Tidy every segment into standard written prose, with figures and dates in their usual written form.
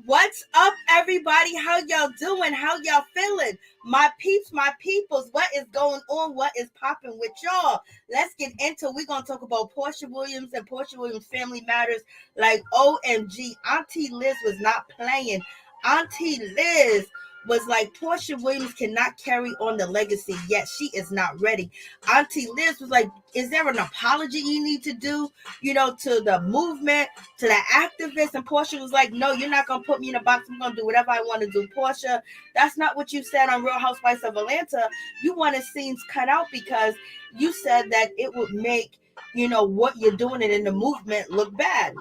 What's up, everybody? How y'all doing? How y'all feeling? My peeps, my peoples, what is going on? What is popping with y'all? Let's get into it. We're going to talk about Porsha Williams and Porsha Williams Family Matters. Like, OMG, Auntie Liz was not playing. Auntie Liz was like, Porsha Williams cannot carry on the legacy yet. She is not ready. Auntie Liz was like, is there an apology you need to do, to the movement, to the activists? And Porsha was like, no, you're not going to put me in a box. I'm going to do whatever I want to do. Porsha, that's not what you said on Real Housewives of Atlanta. You wanted scenes cut out because you said that it would make, what you're doing in the movement look bad.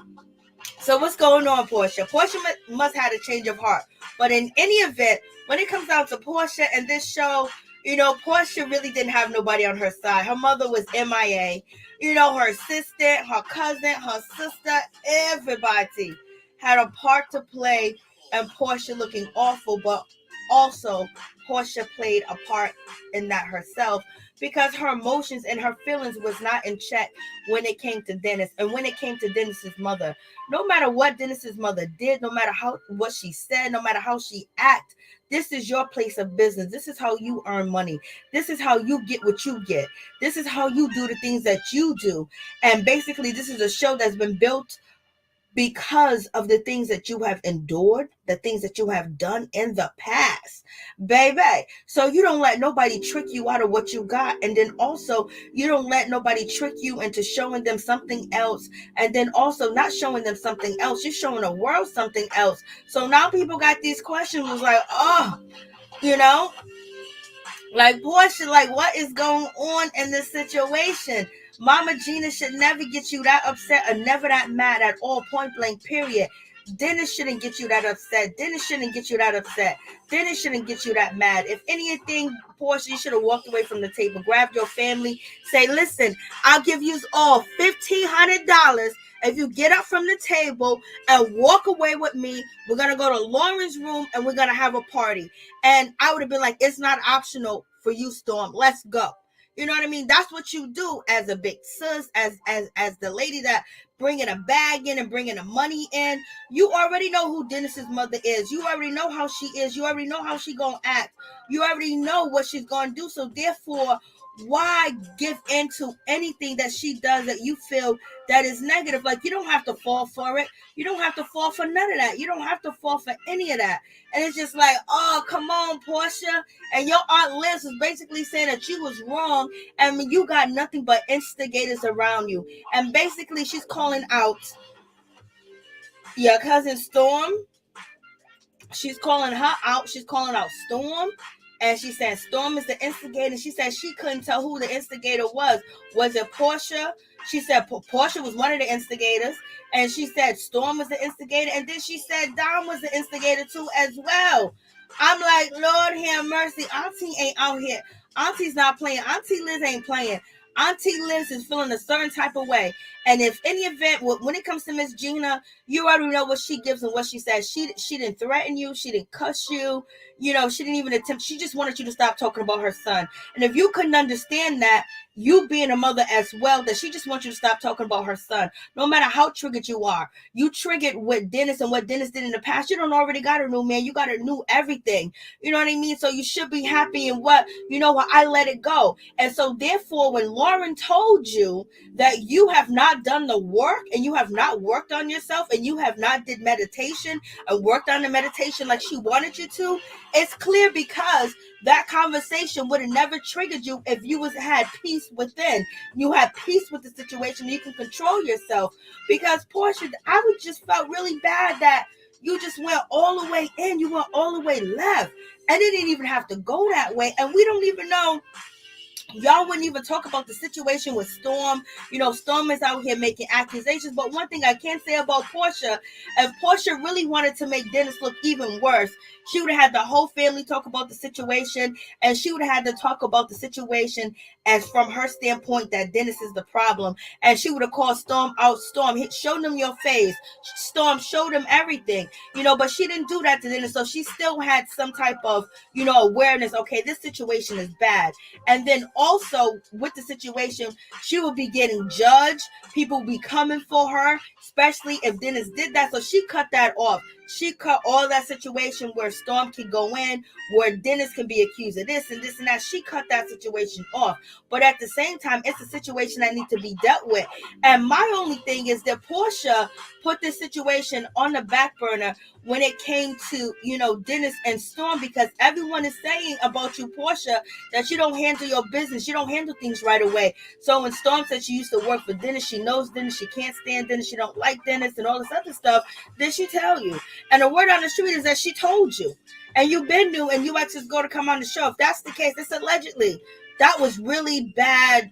So what's going on, Porsha? Porsha must have a change of heart. But in any event, when it comes down to Porsha and this show, Porsha really didn't have nobody on her side. Her mother was MIA. Her assistant, her cousin, her sister, everybody had a part to play, and Porsha looking awful, but also Porsha played a part in that herself, because her emotions and her feelings was not in check when it came to Dennis. And when it came to Dennis's mother, no matter what Dennis's mother did, no matter what she said, no matter how she acted, this is your place of business. This is how you earn money. This is how you get what you get. This is how you do the things that you do. And basically, this is a show that's been built because of the things that you have endured, the things that you have done in the past, baby. So you don't let nobody trick you out of what you got. And then also, you don't let nobody trick you into showing them something else. And then also not showing them something else. You're showing the world something else. So now people got these questions like, like, Porsha, like, what is going on in this situation? Mama Gina should never get you that upset or never that mad at all, point blank, period. Dennis shouldn't get you that upset. Dennis shouldn't get you that upset. Dennis shouldn't get you that mad. If anything, Porsha, you should have walked away from the table, grabbed your family, say, listen, I'll give you all $1,500 if you get up from the table and walk away with me. We're going to go to Lauren's room and we're going to have a party. And I would have been like, it's not optional for you, Storm. Let's go. You know what I mean? That's what you do as a big sis, as the lady that bringing a bag in and bringing the money in. You already know who Dennis's mother is. You already know how she is. You already know how she gonna act. You already know what she's gonna do. So therefore, why give into anything that she does that you feel that is negative? Like, you don't have to fall for it. You don't have to fall for none of that. You don't have to fall for any of that. And it's just like, oh, come on, Porsha. And your Aunt Liz was basically saying that you was wrong, and you got nothing but instigators around you. And basically, she's calling out your cousin Storm. She's calling her out. She's calling out Storm. And she said Storm is the instigator. She said she couldn't tell who the instigator was. Was it Porsha? She said Porsha was one of the instigators. And she said Storm was the instigator. And then she said Dom was the instigator too as well. I'm like, Lord have mercy. Auntie ain't out here. Auntie's not playing. Auntie Liz ain't playing. Auntie Liz is feeling a certain type of way. And if any event, when it comes to Miss Gina, you already know what she gives and what she says. She didn't threaten you. She didn't cuss you. She didn't even attempt. She just wanted you to stop talking about her son. And if you couldn't understand that, you being a mother as well, that she just wants you to stop talking about her son. No matter how triggered you are. You triggered with Dennis and what Dennis did in the past. You don't already got a new man. You got a new everything. You know what I mean? So you should be happy in what, I let it go. And so therefore, when Lauren told you that you have not not done the work and you have not worked on yourself and you have not did meditation and worked on the meditation like she wanted you to, it's clear because that conversation would have never triggered you if you had peace within. You had peace with the situation. You can control yourself. Because Porsha, I would just felt really bad that you just went all the way in. You went all the way left. And it didn't even have to go that way. And we don't even know. Y'all wouldn't even talk about the situation with Storm. You know, Storm is out here making accusations. But one thing I can say about Porsha, if Porsha really wanted to make Dennis look even worse, she would have had the whole family talk about the situation. And she would have had to talk about the situation as from her standpoint that Dennis is the problem. And she would have called Storm out. Storm, show them your face. Storm, show them everything. You know, but she didn't do that to Dennis. So she still had some type of, you know, awareness. Okay, this situation is bad. And then also with the situation, she will be getting judged. People will be coming for her, especially if Dennis did that. So she cut that off. She cut all that situation where Storm can go in, where Dennis can be accused of this and this and that. She cut that situation off. But at the same time, it's a situation that needs to be dealt with. And my only thing is that Porsha put this situation on the back burner when it came to, you know, Dennis and Storm, because everyone is saying about you, Porsha, that you don't handle your business. You don't handle things right away. So when Storm said she used to work for Dennis, she knows Dennis, she can't stand Dennis, she don't like Dennis and all this other stuff, then she tell you. And the word on the street is that she told you. And you've been new and you actually go to come on the show. If that's the case, it's allegedly. That was really bad,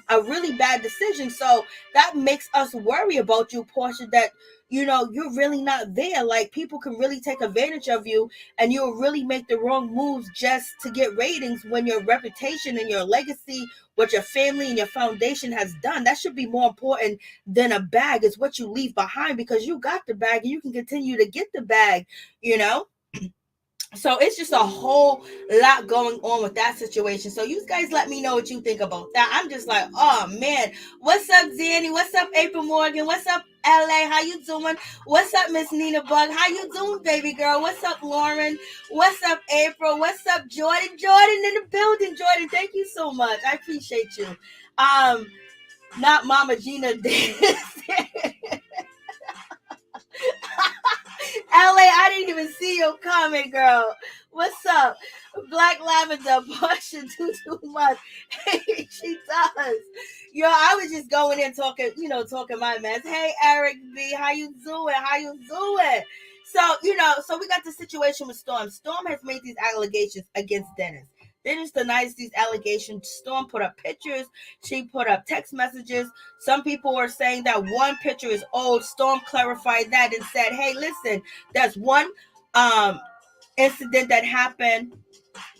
a really bad decision. So that makes us worry about you, Porsha, that, you know, you're really not there. Like, people can really take advantage of you and you'll really make the wrong moves just to get ratings when your reputation and your legacy, what your family and your foundation has done, that should be more important than a bag. Is what you leave behind, because you got the bag and you can continue to get the bag, you know? So it's just a whole lot going on with that situation. So you guys let me know what you think about that. I'm just like, oh man. What's up, Danny? What's up, April Morgan? What's up, LA? How you doing? What's up, Miss Nina Bug? How you doing, baby girl? What's up, Lauren? What's up, April? What's up, Jordan? Jordan in the building. Jordan, thank you so much. I appreciate you. Not Mama Gina. LA, I didn't even see your comment, girl. What's up? Black Lavender, Porsha do too much. Hey, she does. Yo, I was just going in talking, you know, talking my mess. Hey, Eric B, how you doing? How you doing? So, you know, so we got the situation with Storm. Storm has made these allegations against Dennis. Dennis denies these allegations. Storm put up pictures. She put up text messages. Some people are saying that one picture is old. Storm clarified that and said, hey, listen, there's one incident that happened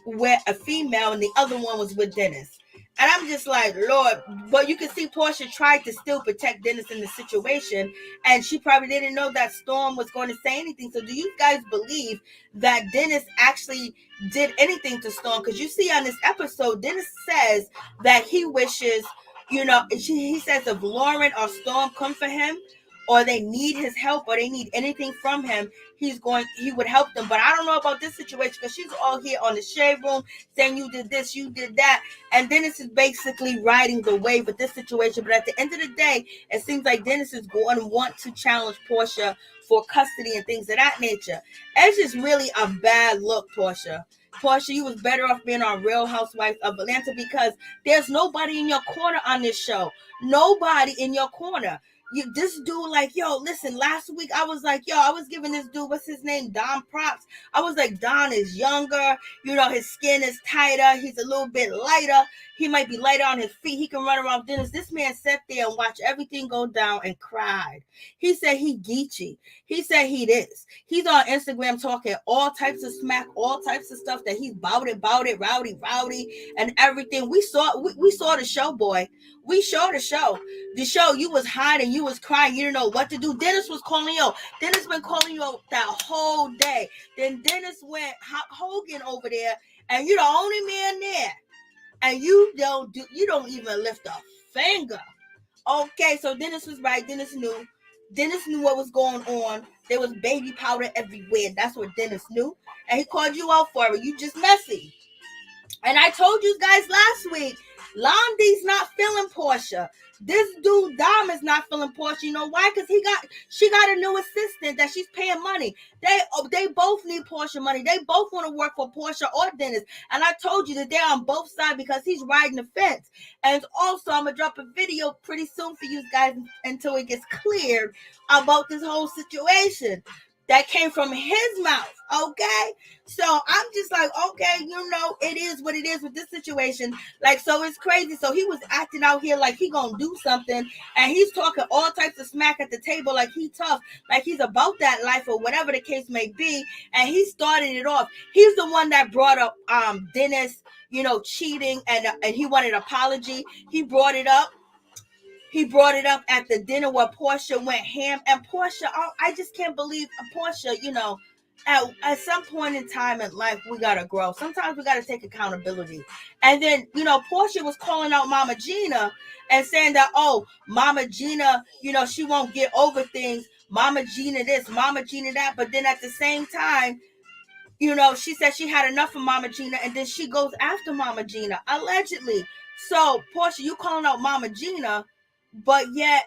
with a female and the other one was with Dennis. And I'm just like, Lord, but you can see Porsha tried to still protect Dennis in the situation, and she probably didn't know that Storm was going to say anything. So do you guys believe that Dennis actually did anything to Storm? Because you see on this episode, Dennis says that he wishes, you know, he says if Lauren or Storm come for him, or they need his help, or they need anything from him, he would help them. But I don't know about this situation, because she's all here on the shade room saying you did this, you did that. And Dennis is basically riding the wave with this situation. But at the end of the day, it seems like Dennis is going to want to challenge Porsha for custody and things of that nature. It's just really a bad look, Porsha. Porsha, you was better off being on Real Housewives of Atlanta, because there's nobody in your corner on this show. Nobody in your corner. This dude, like, yo, listen, last week I was like, yo, I was giving this dude, what's his name, Don, props. I was like, Don is younger, you know, his skin is tighter, he's a little bit lighter, he might be lighter on his feet, he can run around Dennis. This man sat there and watched everything go down and cried. He said he geechee. He said he this. He's on Instagram talking all types of smack, all types of stuff that he's bout it, rowdy, and everything. We saw the show, boy. We showed the show. The show, you was hiding, you was crying, you didn't know what to do. Dennis was calling you. Dennis been calling you that whole day. Then Dennis went Hogan over there, and you're the only man there. And you don't even lift a finger. Okay, so Dennis was right. Dennis knew what was going on. There was baby powder everywhere. That's what Dennis knew. And he called you out for it. You just messy. And I told you guys last week, Londi's not feeling Porsha. This dude Dom is not feeling Porsha. You know why? Because she got a new assistant that she's paying money. They both need Porsha money. They both want to work for Porsha or Dennis. And I told you that they're on both sides because he's riding the fence. And also, I'm gonna drop a video pretty soon for you guys until it gets cleared about this whole situation that came from his mouth. Okay, so I'm just like, okay, you know, it is what it is with this situation. Like, so it's crazy. So he was acting out here like he gonna do something, and he's talking all types of smack at the table, like he tough, like he's about that life or whatever the case may be. And he started it off. He's the one that brought up Dennis, you know, cheating, and he wanted an apology. He brought it up. He brought it up at the dinner where Porsha went ham. And Porsha, I just can't believe Porsha, you know, at some point in time in life, we got to grow. Sometimes we got to take accountability. And then, you know, Porsha was calling out Mama Gina and saying that, oh, Mama Gina, you know, she won't get over things. Mama Gina this, Mama Gina that. But then at the same time, you know, she said she had enough of Mama Gina, and then she goes after Mama Gina, allegedly. So, Porsha, you calling out Mama Gina, but yet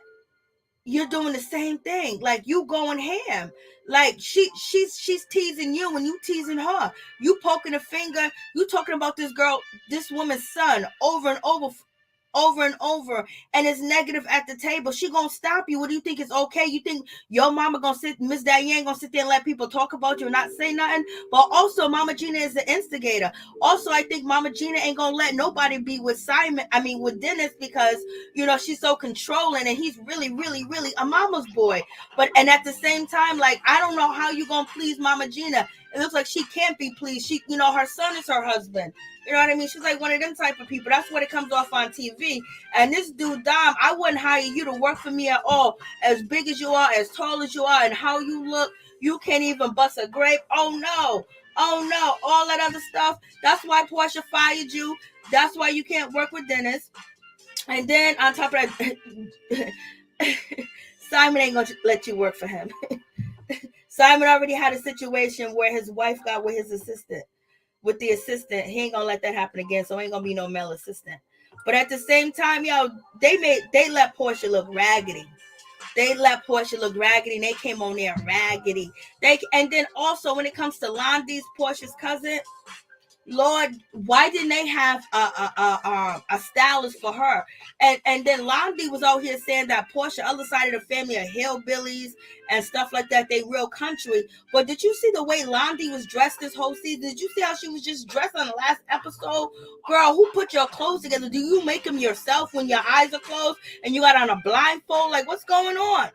you're doing the same thing. Like, you going ham. Like, she's teasing you and you teasing her. You poking a finger. You talking about this girl, this woman's son over and over, and it's negative at the table. She gonna stop you. What do you think is okay? You think your mama gonna sit, Miss Diane gonna sit there and let people talk about you and not say nothing? But also, Mama Gina is the instigator. Also, I think Mama Gina ain't gonna let nobody be with with Dennis, because, you know, she's so controlling, and he's really, really, really a mama's boy. And at the same time, like, I don't know how you gonna please Mama Gina. It looks like she can't be pleased. She, you know, her son is her husband. You know what I mean? She's like one of them type of people. That's what it comes off on TV. And this dude, Dom, I wouldn't hire you to work for me at all. As big as you are, as tall as you are, and how you look, you can't even bust a grape. Oh, no. All that other stuff. That's why Porsha fired you. That's why you can't work with Dennis. And then on top of that, Simon ain't going to let you work for him. Simon already had a situation where his wife got with his assistant. With the assistant, he ain't gonna let that happen again. So ain't gonna be no male assistant. But at the same time, yo, they let Porsha look raggedy. And they came on there raggedy. And then also when it comes to Londi's, Porsha's cousin, Lord, why didn't they have a stylist for her? And then Londi was out here saying that Porsha, other side of the family, are hillbillies and stuff like that. They real country. But did you see the way Londi was dressed this whole season? Did you see how she was just dressed on the last episode? Girl, who put your clothes together? Do you make them yourself when your eyes are closed and you got on a blindfold? Like, what's going on?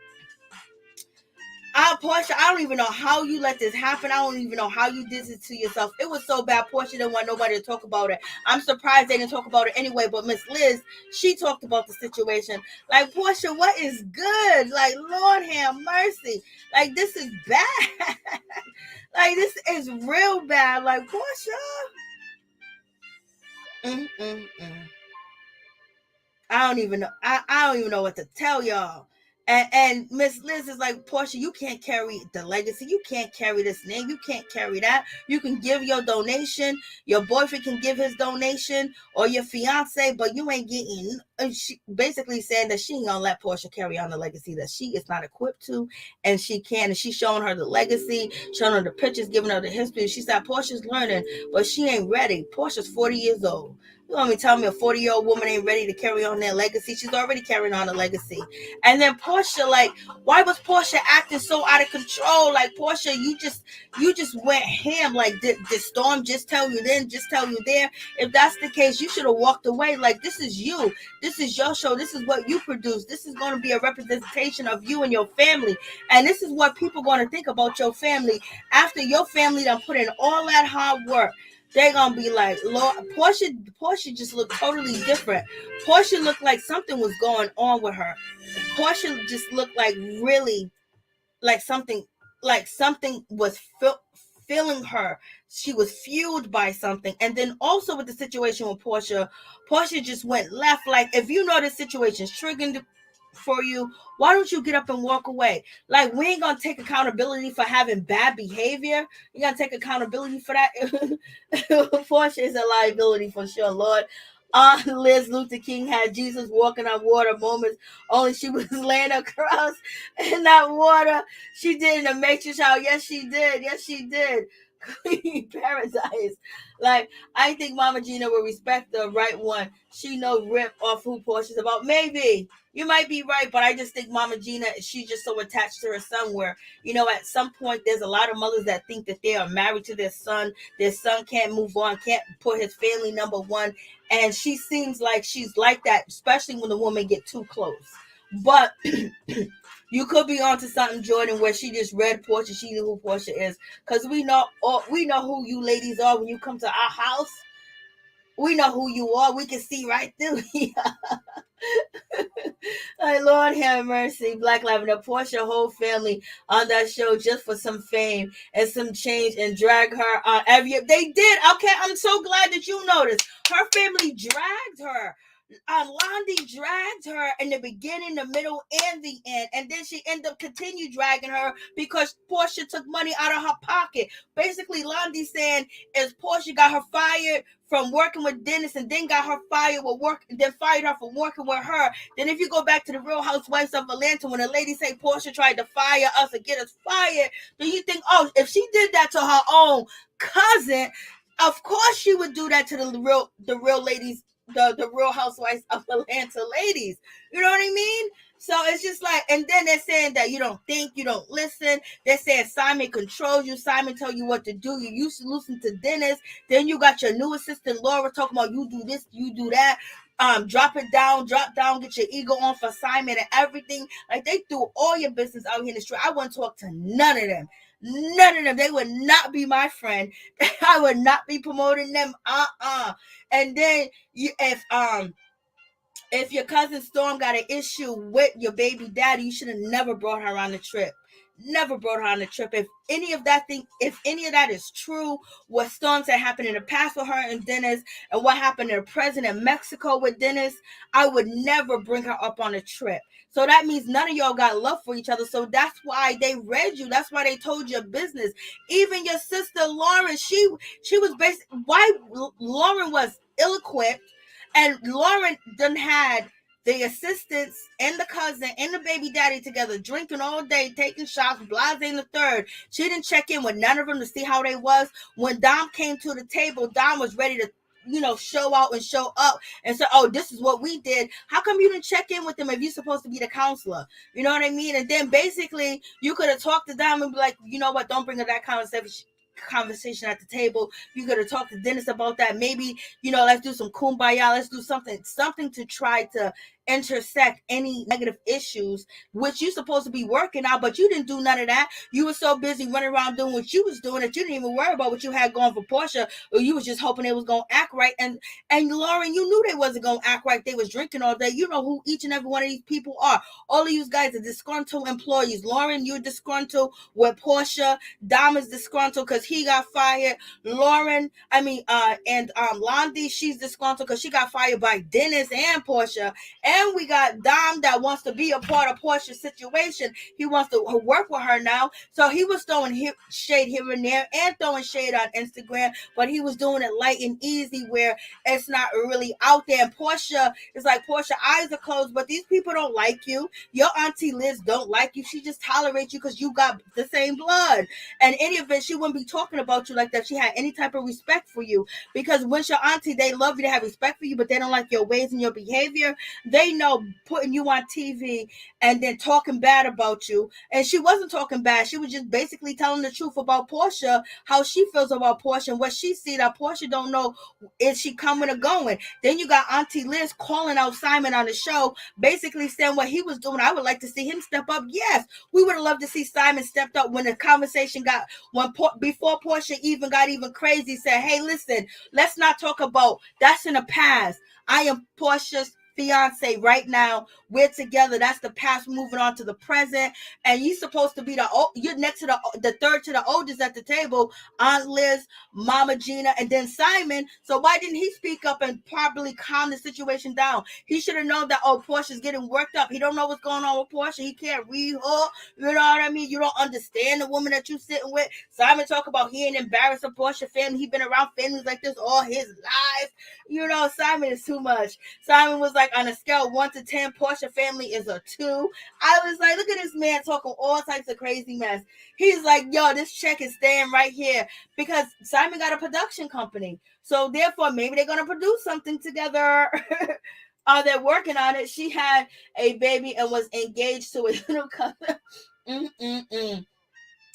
Porsha, I don't even know how you let this happen. I don't even know how you did this to yourself. It was so bad. Porsha didn't want nobody to talk about it. I'm surprised they didn't talk about it anyway. But Miss Liz, she talked about the situation. Like, Porsha, what is good? Like, Lord have mercy. Like, this is bad. Like, this is real bad. Like, Porsha. I don't even know. I don't even know what to tell y'all. And Miss Liz is like, Porsha, you can't carry the legacy. You can't carry this name. You can't carry that. You can give your donation. Your boyfriend can give his donation, or your fiance, but you ain't getting. She basically saying that she ain't gonna let Porsha carry on the legacy that she is not equipped to, and she can. And she's showing her the legacy, showing her the pictures, giving her the history. She said Porsha's learning, but she ain't ready. Porsha's 40 years old. You want me to tell me a 40-year-old woman ain't ready to carry on their legacy? She's already carrying on a legacy. And then Porsha, like, why was Porsha acting so out of control? Like, Porsha, you just went ham. Like, did Storm just tell you then, just tell you there? If that's the case, you should have walked away. Like, this is you. This is your show. This is what you produce. This is going to be a representation of you and your family. And this is what people are going to think about your family after your family done put in all that hard work. They're going to be like, Lord, Porsha just looked totally different. Porsha looked like something was going on with her. Porsha just looked like really like something was filling her. She was fueled by something. And then also with the situation with Porsha just went left. Like, if you know the situation's triggering for you, why don't you get up and walk away? Like, we ain't gonna take accountability for having bad behavior. You gotta take accountability for that. Porsha is a liability for sure, Lord. Liz Luther King had Jesus walking on water moments, only she was laying across in that water. She did in the Matrix how, yes, she did. Yes, she did. Paradise. Like, I think Mama Gina will respect the right one. She know rip off who Porsha's about. Maybe. You might be right, but I just think Mama Gina, she's just so attached to her son where, at some point, there's a lot of mothers that think that they are married to their son. Their son can't move on, can't put his family number one. And she seems like she's like that, especially when the woman get too close. But you could be onto something, Jordan, where she just read Porsha. She knew who Porsha is. Because we know who you ladies are when you come to our house. We know who you are. We can see right through you. Like, Lord have mercy. Black Lavender, Porsha whole family on that show just for some fame and some change and drag her on every. They did. Okay, I'm so glad that you noticed. Her family dragged her. Londi dragged her in the beginning, the middle, and the end, and then she ended up continue dragging her because Porsha took money out of her pocket. Basically, Londi saying is Porsha got her fired from working with Dennis, and then got her fired with work, and then fired her from working with her. Then if you go back to the Real Housewives of Atlanta, when a lady say Porsha tried to fire us or get us fired, do you think, oh, if she did that to her own cousin, of course she would do that to the real ladies, the Real Housewives of Atlanta ladies. You know what I mean? So it's just like, and then they're saying that you don't think, you don't listen. They're saying Simon controls you. Simon tell you what to do. You used to listen to Dennis. Then you got your new assistant Laura talking about you do this, you do that. Drop down, get your ego on for Simon and everything. Like, they threw all your business out here in the street. I wouldn't talk to none of them. None of them. They would not be my friend. I would not be promoting them. And then if your cousin Storm got an issue with your baby daddy, you should have never brought her on the trip. Never brought her on the trip. If any of that is true, what Storm said happened in the past with her and Dennis, and what happened in the present in Mexico with Dennis, I would never bring her up on a trip. So that means none of y'all got love for each other. So that's why they read you. That's why they told your business. Even your sister Lauren, she was basically, why Lauren was ill-equipped, and Lauren done had the assistants and the cousin and the baby daddy together, drinking all day, taking shots, blasting the third. She didn't check in with none of them to see how they was. When Dom came to the table, Dom was ready to, show out and show up and say, oh, this is what we did. How come you didn't check in with them if you're supposed to be the counselor? You know what I mean? And then basically you could have talked to Dom and be like, you know what, don't bring up that conversation at the table. You could have talked to Dennis about that. Maybe, let's do some kumbaya. Let's do something to try to intersect any negative issues, which you're supposed to be working out, but you didn't do none of that. You were so busy running around doing what you was doing that you didn't even worry about what you had going for Porsha, or you was just hoping they was going to act right. And Lauren, you knew they wasn't going to act right. They was drinking all day. You know who each and every one of these people are. All of you guys are disgruntled employees. Lauren, you're disgruntled with Porsha. Dom is disgruntled because he got fired. Londi, she's disgruntled because she got fired by Dennis and Porsha. And we got Dom that wants to be a part of Porsha's situation. He wants to work with her now. So he was throwing shade here and there and throwing shade on Instagram, but he was doing it light and easy where it's not really out there. And Porsha is like, Porsha, eyes are closed, but these people don't like you. Your Auntie Liz don't like you. She just tolerates you because you got the same blood. And any event, she wouldn't be talking about you like that. She had any type of respect for you, because once your auntie, they love you, they have respect for you, but they don't like your ways and your behavior. They know putting you on TV and then talking bad about you. And she wasn't talking bad. She was just basically telling the truth about Porsha, how she feels about Porsha and what she see that Porsha don't know, is she coming or going. Then you got Auntie Liz calling out Simon on the show, basically saying what he was doing. I would like to see him step up. Yes, we would have loved to see Simon stepped up when the conversation before Porsha even got crazy, said, hey, listen, let's not talk about that's in the past. I am Porsha's fiance right now. we're together. That's the past, moving on to the present. And you're supposed to be you're next to the third to the oldest at the table, Aunt Liz, Mama Gina, and then Simon. So why didn't he speak up and properly calm the situation down? He should have known that, oh, Porsha's getting worked up. He don't know what's going on with Porsha. He can't read her. You know what I mean? You don't understand the woman that you sitting with. Simon talk about he ain't embarrassed of Porsha family. He been around families like this all his life. You know, Simon is too much. Simon was like, on a scale of 1 to 10, Porsha family is a 2. I was like, look at this man talking all types of crazy mess. He's like, yo, this check is staying right here, because Simon got a production company. So therefore, maybe they're going to produce something together. They're working on it. She had a baby and was engaged to a little cousin.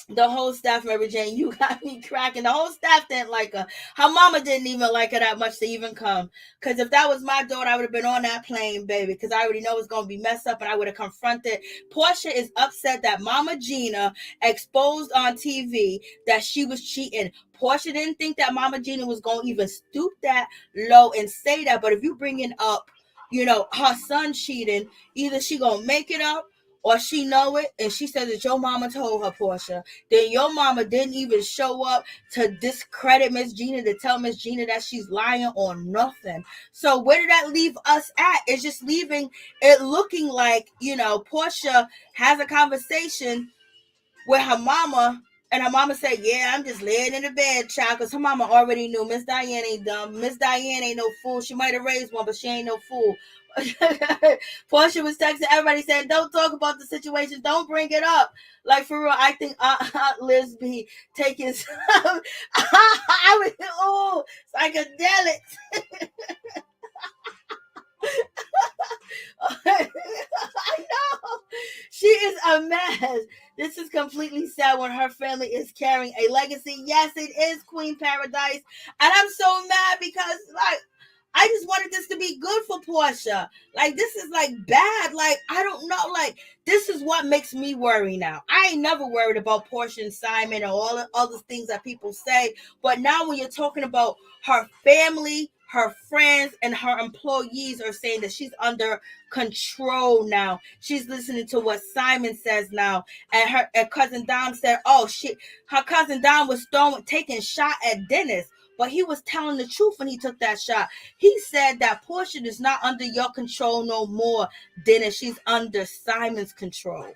The whole staff, Mary Jane, you got me cracking. The whole staff didn't like her. Her mama didn't even like her that much to even come. Because if that was my daughter, I would have been on that plane, baby. Because I already know it's going to be messed up, and I would have confronted. Porsha is upset that Mama Gina exposed on TV that she was cheating. Porsha didn't think that Mama Gina was going to even stoop that low and say that. But if you bringing up, you know, her son cheating, either she going to make it up, or she know it, and she says that your mama told her, Porsha. Then your mama didn't even show up to discredit Miss Gina, to tell Miss Gina that she's lying or nothing. So where did that leave us at? It's just leaving it looking like, you know, Porsha has a conversation with her mama, and her mama said, yeah, I'm just laying in the bed, child, because her mama already knew Miss Diane ain't dumb. Miss Diane ain't no fool. She might have raised one, but she ain't no fool. Porsha was texting everybody saying, don't talk about the situation, don't bring it up. Like, for real, I think Aunt Liz be taking some I was, oh, psychedelics. I know. She is a mess. This is completely sad when her family is carrying a legacy. Yes, it is Queen Paradise. And I'm so mad because, like, I just wanted this to be good for Porsha. Like, this is, like, bad. Like, I don't know. Like, this is what makes me worry now. I ain't never worried about Porsha and Simon and all the other things that people say. But now when you're talking about her family, her friends, and her employees are saying that she's under control now. She's listening to what Simon says now. And her cousin Dom said, oh, shit. Her cousin Dom was taking shot at Dennis. But he was telling the truth when he took that shot. He said that Porsha is not under your control no more, Dennis. She's under Simon's control.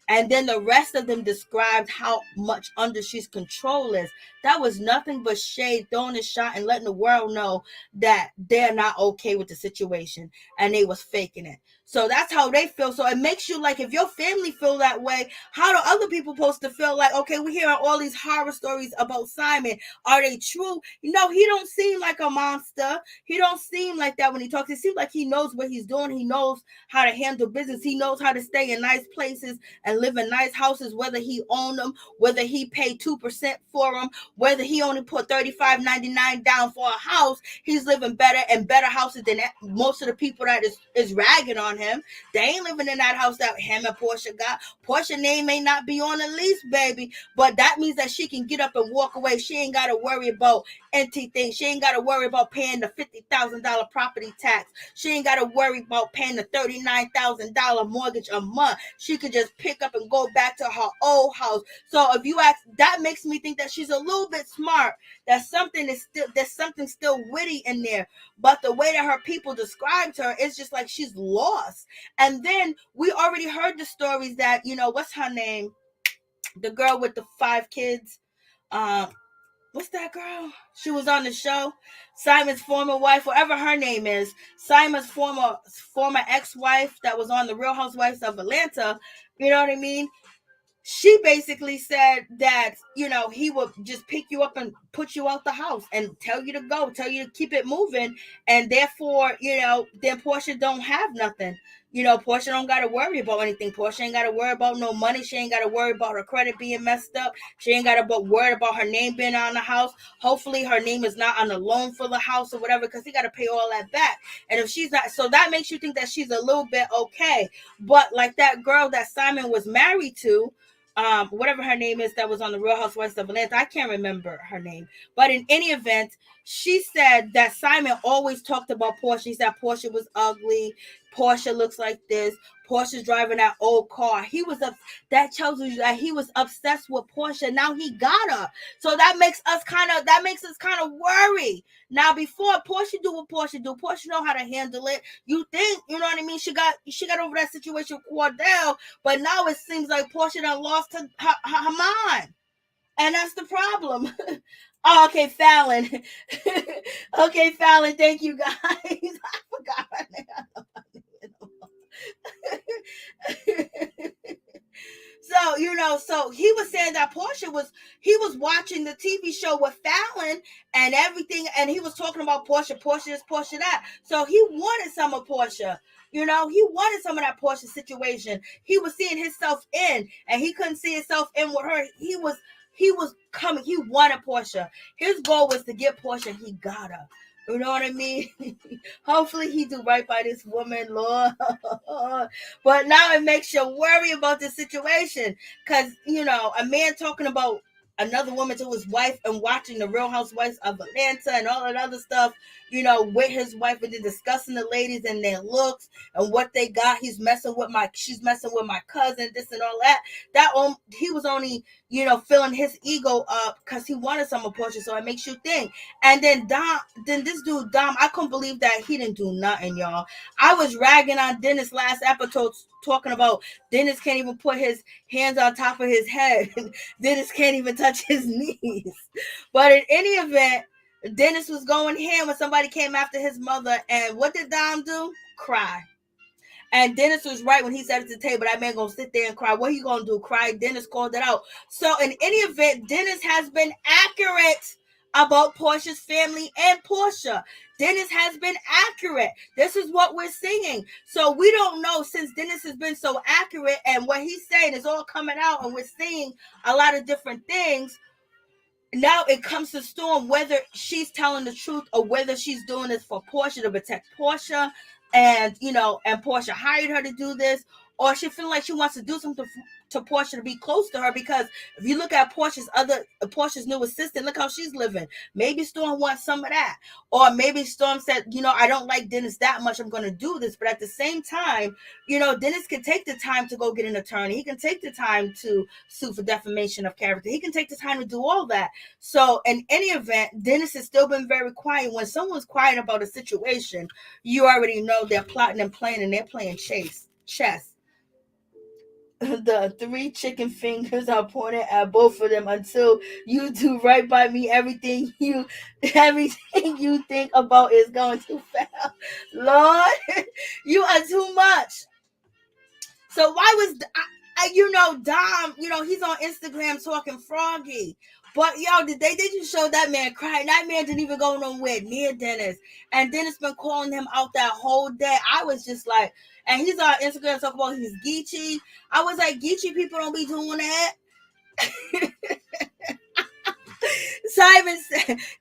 And then the rest of them described how much under she's control is. That was nothing but shade, throwing a shot and letting the world know that they're not okay with the situation. And they was faking it. So that's how they feel. So it makes you like, if your family feel that way, how do other people supposed to feel? Like, okay, we're hearing all these horror stories about Simon. Are they true? No, he don't seem like a monster. He don't seem like that when he talks. It seems like he knows what he's doing. He knows how to handle business. He knows how to stay in nice places and live in nice houses, whether he owned them, whether he paid 2% for them, whether he only put $35.99 down for a house. He's living better and better houses than most of the people that is ragging on him. They ain't living in that house that him and Porsha got. Porsha's name may not be on the lease, baby, but that means that she can get up and walk away. She ain't got to worry about empty things. She ain't got to worry about paying the $50,000 property tax. She ain't got to worry about paying the $39,000 mortgage a month. She could just pick up and go back to her old house. So if you ask, that makes me think that she's a little bit smart. There's something still witty in there. But the way that her people described her, it's just like she's lost. And then we already heard the stories that, you know, what's her name? The girl with the 5 kids. What's that girl? She was on the show. Simon's former wife, whatever her name is. Simon's former ex-wife that was on the Real Housewives of Atlanta. You know what I mean? She basically said that, you know, he would just pick you up and put you out the house and tell you to go, tell you to keep it moving. And therefore, you know, then Porsha don't have nothing. You know, Porsha don't got to worry about anything. Porsha ain't got to worry about no money. She ain't got to worry about her credit being messed up. She ain't got to worry about her name being on the house. Hopefully her name is not on the loan for the house or whatever, because he got to pay all that back. And if she's not, so that makes you think that she's a little bit okay. But like that girl that Simon was married to, whatever her name is, that was on the Real Housewives of Atlanta, I can't remember her name. But in any event, she said that Simon always talked about Porsha. He said Porsha was ugly. Porsha looks like this. Porsha's driving that old car. That tells you that he was obsessed with Porsha. Now he got her. So that makes us kind of worry. Now before Porsha do what Porsha do, Porsha know how to handle it. You think, you know what I mean? She got over that situation with Cordell, but now it seems like Porsha done lost her mind. And that's the problem. Oh, okay, Fallon. Okay, Fallon, thank you guys. I forgot her name. So he was saying that he was watching the TV show with Fallon and everything, and he was talking about Porsha this, Porsha that. So he wanted some of Porsha. He wanted some of that Porsha situation. He was seeing himself in, and he couldn't see himself in with her. He was coming. He wanted Porsha. His goal was to get Porsha. He got her. You know what I mean? Hopefully he do right by this woman, Lord. But now it makes you worry about the situation. Because, a man talking about another woman to his wife and watching the Real Housewives of Atlanta and all that other stuff, with his wife, and then discussing the ladies and their looks and what they got. She's messing with my cousin, this and all that. He was only, filling his ego up because he wanted some of Porsha. So it makes you think. And then this dude, Dom, I couldn't believe that he didn't do nothing, y'all. I was ragging on Dennis last episode, talking about Dennis can't even put his hands on top of his head. Dennis can't even touch his knees. But in any event, Dennis was going ham when somebody came after his mother. And what did Dom do? Cry. And Dennis was right when he said at the table, that man gonna sit there and cry. What he gonna do? Cry? Dennis called it out. So in any event, Dennis has been accurate about Porsha's family and Porsha. Dennis has been accurate. This is what we're seeing. So we don't know, since Dennis has been so accurate and what he's saying is all coming out and we're seeing a lot of different things. Now it comes to Storm whether she's telling the truth or whether she's doing this for Porsha to protect Porsha, and and Porsha hired her to do this, or she feeling like she wants to do something to Porsha to be close to her. Because if you look at Porsha's new assistant, look how she's living. Maybe Storm wants some of that, or maybe Storm said, I don't like Dennis that much, I'm going to do this. But at the same time, Dennis can take the time to go get an attorney. He can take the time to sue for defamation of character. He can take the time to do all that. So in any event, Dennis has still been very quiet. When someone's quiet about a situation, you already know they're plotting and planning, and they're playing chess. The 3 chicken fingers are pointed at both of them until you do right by me. Everything you think about is going to fail. Lord, you are too much. So why was Dom, he's on Instagram talking froggy. But did they just show that man crying? That man didn't even go nowhere near Dennis. And Dennis been calling him out that whole day. I was just like, and he's on Instagram talking about he's Geechee. I was like, Geechee people don't be doing that.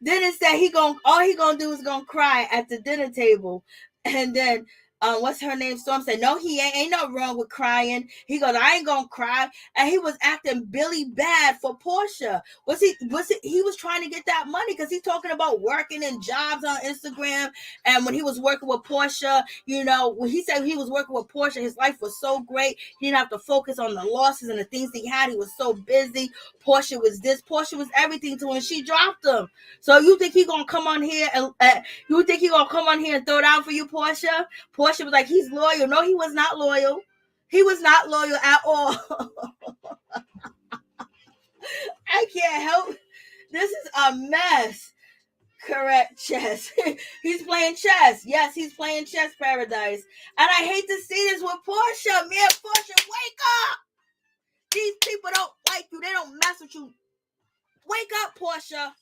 Dennis said all he gonna do is gonna cry at the dinner table. And then what's her name? Storm said, no, he ain't nothing wrong with crying. He goes, I ain't gonna cry. And he was acting Billy bad for Porsha. He was trying to get that money because he's talking about working and jobs on Instagram. And when he was working with Porsha, when he said he was working with Porsha, his life was so great. He didn't have to focus on the losses and the things he had. He was so busy. Porsha was this. Porsha was everything to him. She dropped him. So you think he gonna come on here and throw down for you, Porsha? Porsha was like, he's loyal. No, he was not loyal. He was not loyal at all. I can't help. This is a mess. Correct, chess. He's playing chess. Yes, he's playing chess paradise. And I hate to see this with Porsha. Man, Porsha, wake up. These people don't like you. They don't mess with you. Wake up, Porsha.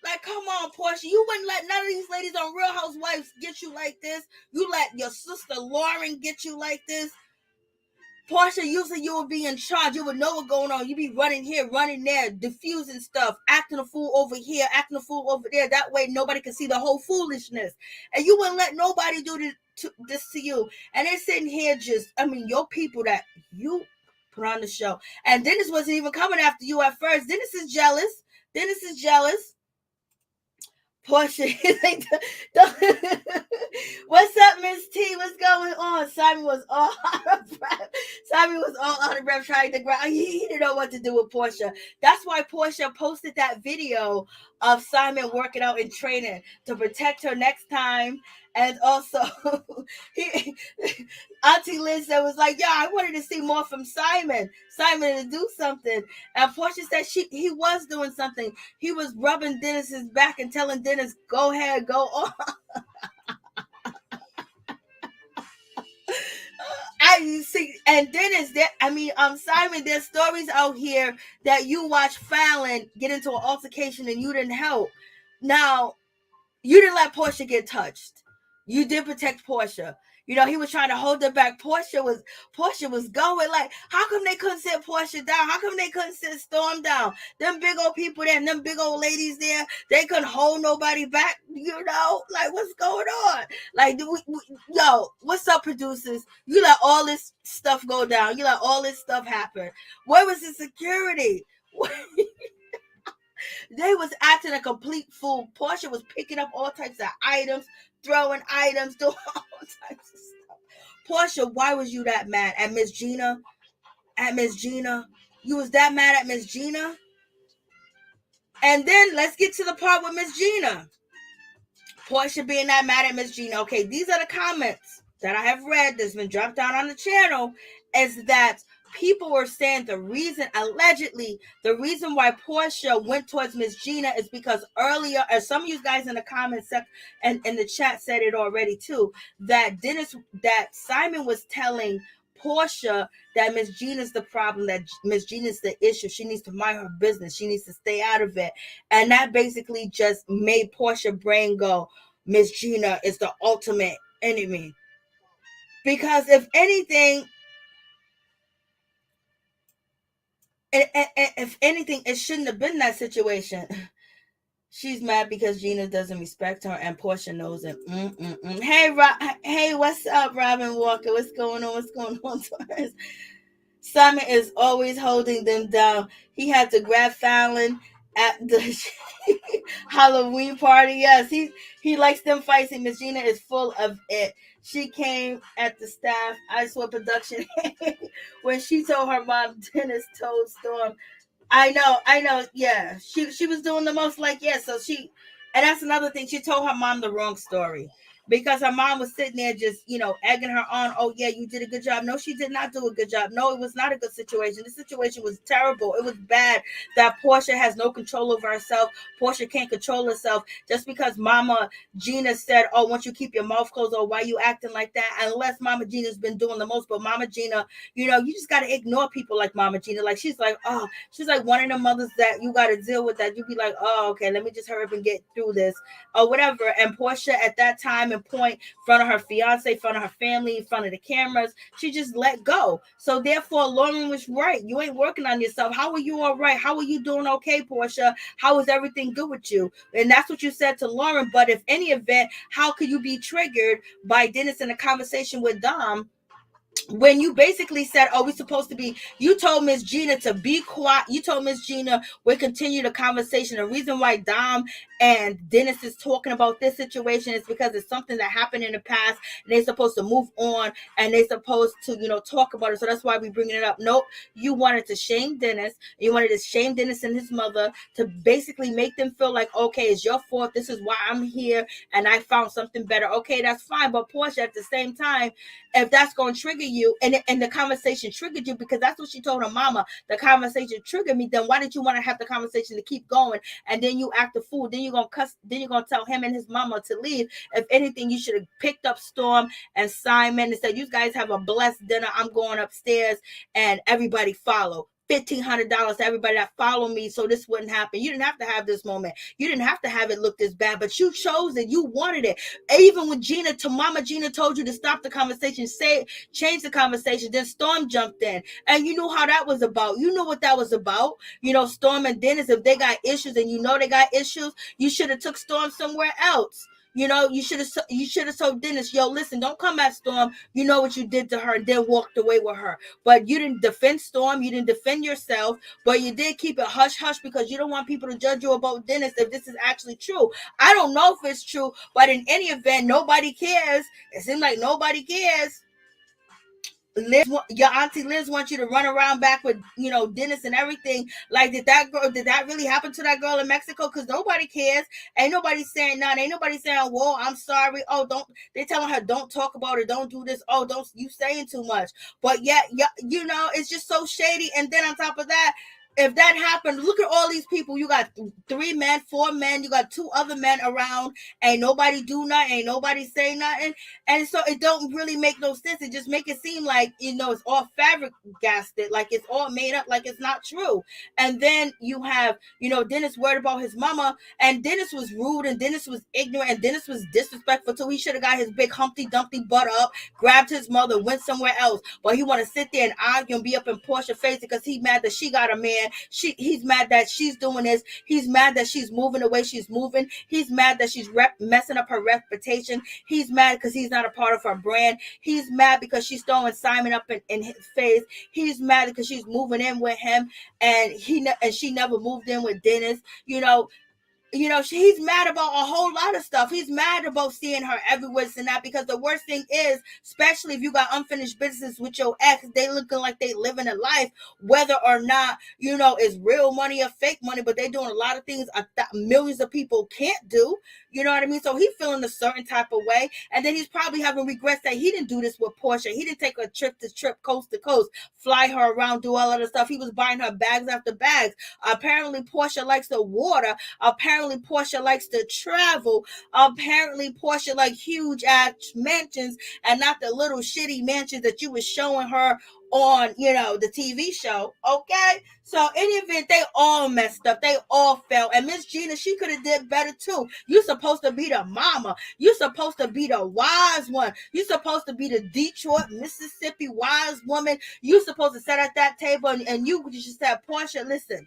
Like, come on, Porsha. You wouldn't let none of these ladies on Real Housewives get you like this. You let your sister Lauren get you like this. Porsha, usually you would be in charge. You would know what's going on. You'd be running here, running there, diffusing stuff, acting a fool over here, acting a fool over there. That way nobody can see the whole foolishness. And you wouldn't let nobody do this to you. And they're sitting here your people that you put on the show. And Dennis wasn't even coming after you at first. Dennis is jealous. Porsha, what's up, Miss T? What's going on? Simon was all out of breath. Simon was all out of breath trying to grab. He didn't know what to do with Porsha. That's why Porsha posted that video of Simon working out and training to protect her next time. And also, Auntie Liz said was like, "Yeah, I wanted to see more from Simon. Simon to do something." And Porsha said he was doing something. He was rubbing Dennis's back and telling Dennis, "Go ahead, go on." I see, and Dennis, Simon, there's stories out here that you watch Fallon get into an altercation and you didn't help. Now, you didn't let Porsha get touched. You did protect Porsha. You know, he was trying to hold her back. Porsha was going like, how come they couldn't sit Porsha down? How come they couldn't sit Storm down? Them big old people there and them big old ladies there, they couldn't hold nobody back, you know? Like, what's going on? Like, yo, what's up, producers? You let all this stuff go down. You let all this stuff happen. Where was the security? They was acting a complete fool. Porsha was picking up all types of items, throwing items, doing all types of stuff. Porsha, why was you that mad at Miss Gina? At Miss Gina? You was that mad at Miss Gina? And then let's get to the part with Miss Gina. Porsha being that mad at Miss Gina. Okay, these are the comments that I have read that's been dropped down on the channel, is that people were saying allegedly, the reason why Porsha went towards Miss Gina is because earlier, as some of you guys in the comments and in the chat said it already too, that Simon was telling Porsha that Miss Gina's the problem, that Miss Gina's the issue. She needs to mind her business. She needs to stay out of it. And that basically just made Porsha's brain go, Miss Gina is the ultimate enemy. Because if anything, it shouldn't have been that situation. She's mad because Gina doesn't respect her, and Porsha knows it. Hey, what's up, Robin Walker? What's going on? What's going on, Taurus? Simon is always holding them down. He had to grab Fallon at the Halloween party. Yes, he likes them fights, and Miss Gina is full of it. She came at the staff, I swear, production when she told her mom Dennis told Storm. I know. Yeah, she was doing the most, like, yeah. So and that's another thing. She told her mom the wrong story, because her mom was sitting there just, egging her on. Oh yeah, you did a good job. No, she did not do a good job. No, it was not a good situation. The situation was terrible. It was bad that Porsha has no control over herself. Porsha can't control herself just because Mama Gina said, oh, once you keep your mouth closed, or why you acting like that? Unless Mama Gina's been doing the most. But Mama Gina, you just got to ignore people like Mama Gina. Like, she's like one of the mothers that you got to deal with, that you be like, oh, okay, let me just hurry up and get through this or whatever. And Porsha at that time and point, in front of her fiance, in front of her family, in front of the cameras, she just let go. So therefore, Lauren was right. You ain't working on yourself. How are you all right? How are you doing okay, Porsha? How is everything good with you? And that's what you said to Lauren. But if any event, how could you be triggered by Dennis in a conversation with Dom, when you basically said, oh, we're supposed to be, you told Miss Gina to be quiet. You told Miss Gina, we'll continue the conversation. The reason why Dom and Dennis is talking about this situation is because it's something that happened in the past, and they're supposed to move on, and they're supposed to, talk about it. So that's why we're bringing it up. Nope. You wanted to shame Dennis. You wanted to shame Dennis and his mother, to basically make them feel like, okay, it's your fault. This is why I'm here, and I found something better. Okay, that's fine. But Porsha, at the same time, if that's going to trigger you, and the conversation triggered you, because that's what she told her mama, the conversation triggered me, then why did you want to have the conversation to keep going? And then you act a fool. Then you're going to cuss. Then you're going to tell him and his mama to leave. If anything, you should have picked up Storm and Simon and said, you guys have a blessed dinner. I'm going upstairs, and everybody follow. $1,500 to everybody that followed me, so this wouldn't happen. You didn't have to have this moment. You didn't have to have it look this bad, but you chose it. You wanted it. Even when Mama Gina told you to stop the conversation, change the conversation, then Storm jumped in, and you knew how that was about. You knew what that was about. Storm and Dennis, if they got issues, and they got issues, you should have took Storm somewhere else. You should have told Dennis, yo, listen, don't come at Storm. You know what you did to her, and then walked away with her. But you didn't defend Storm. You didn't defend yourself. But you did keep it hush hush because you don't want people to judge you about Dennis if this is actually true. I don't know if it's true, but in any event, nobody cares. It seems like nobody cares. Liz, your Auntie Liz wants you to run around back with, Dennis and everything. Like, did that really happen to that girl in Mexico? Because nobody cares. Ain't nobody saying nothing. Ain't nobody saying, whoa, I'm sorry. Oh, they telling her, don't talk about it. Don't do this. Oh, don't, you saying too much. But yeah, it's just so shady. And then on top of that, if that happened, look at all these people. You got 3 men, 4 men. You got 2 other men around. Ain't nobody do nothing. Ain't nobody say nothing. And so it don't really make no sense. It just make it seem like, it's all fabricated, like it's all made up, like it's not true. And then you have, Dennis worried about his mama, and Dennis was rude, and Dennis was ignorant, and Dennis was disrespectful too. He should have got his big Humpty Dumpty butt up, grabbed his mother, went somewhere else. But he want to sit there and argue and be up in Porsha's face because he's mad that she got a man. He's mad that she's doing this. He's mad that she's moving the way she's moving. He's mad that she's messing up her reputation. He's mad because he's not a part of her brand. He's mad because she's throwing Simon up in his face. He's mad because she's moving in with him, and she never moved in with Dennis. He's mad about a whole lot of stuff. He's mad about seeing her everywhere and that, because the worst thing is, especially if you got unfinished business with your ex, they looking like they living a life, whether or not, it's real money or fake money, but they doing a lot of things millions of people can't do. You know what I mean? So he's feeling a certain type of way. And then he's probably having regrets that he didn't do this with Porsha. He didn't take a trip coast to coast, fly her around, do all of the stuff. He was buying her bags after bags. Apparently Porsha likes the water. Apparently Porsha likes to travel. Apparently Porsha like huge ass mansions and not the little shitty mansions that you was showing her on, the TV show. Okay? So in the event, they all messed up. They all fell. And Miss Gina, she could have did better too. You supposed to be the mama. You supposed to be the wise one. You supposed to be the Detroit, Mississippi wise woman. You supposed to sit at that table and you just said, Porsha, listen,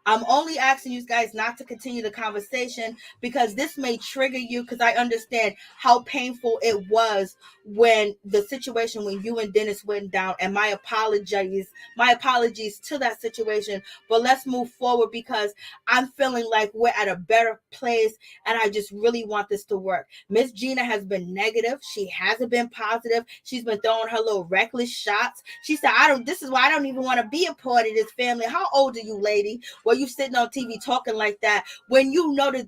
I'm only asking you guys not to continue the conversation because this may trigger you, because I understand how painful it was when the situation when you and Dennis went down, and my apologies to that situation. But let's move forward because I'm feeling like we're at a better place and I just really want this to work. Miss Gina has been negative. She hasn't been positive. She's been throwing her little reckless shots. She said, this is why I don't even want to be a part of this family. How old are you, lady? Well, you sitting on TV talking like that when you know the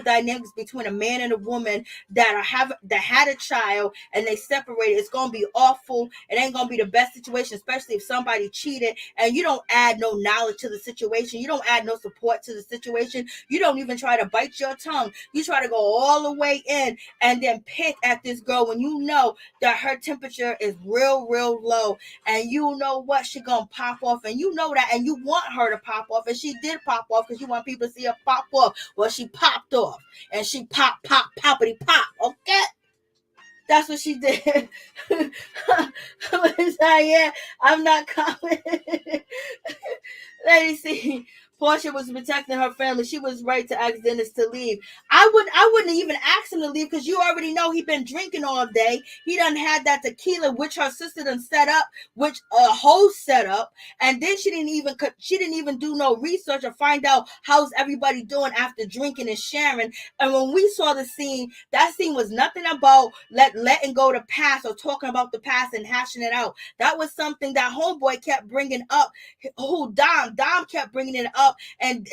dynamics between a man and a woman that had a child and they separated. It's gonna be awful. It ain't gonna be the best situation, especially if somebody cheated and you don't add no knowledge to the situation. You don't add no support to the situation. You don't even try to bite your tongue. You try to go all the way in and then pick at this girl when you know that her temperature is real low, and you know what, she gonna pop off, and you know that, and you want her to pop off, and she did pop off because you want people to see her pop off. Well, she popped off, and she poppity pop. Okay, that's what she did. Yeah, I'm not commenting. Lady, see, Porsha was protecting her family. She was right to ask Dennis to leave. I wouldn't even ask him to leave because you already know he been drinking all day. He done had that tequila, which her sister done set up, which a whole setup, and then she didn't even do no research or find out how's everybody doing after drinking and sharing. And when we saw the scene, that scene was nothing about letting go the past or talking about the past and hashing it out. That was something that homeboy kept bringing up. Who Dom kept bringing it up, and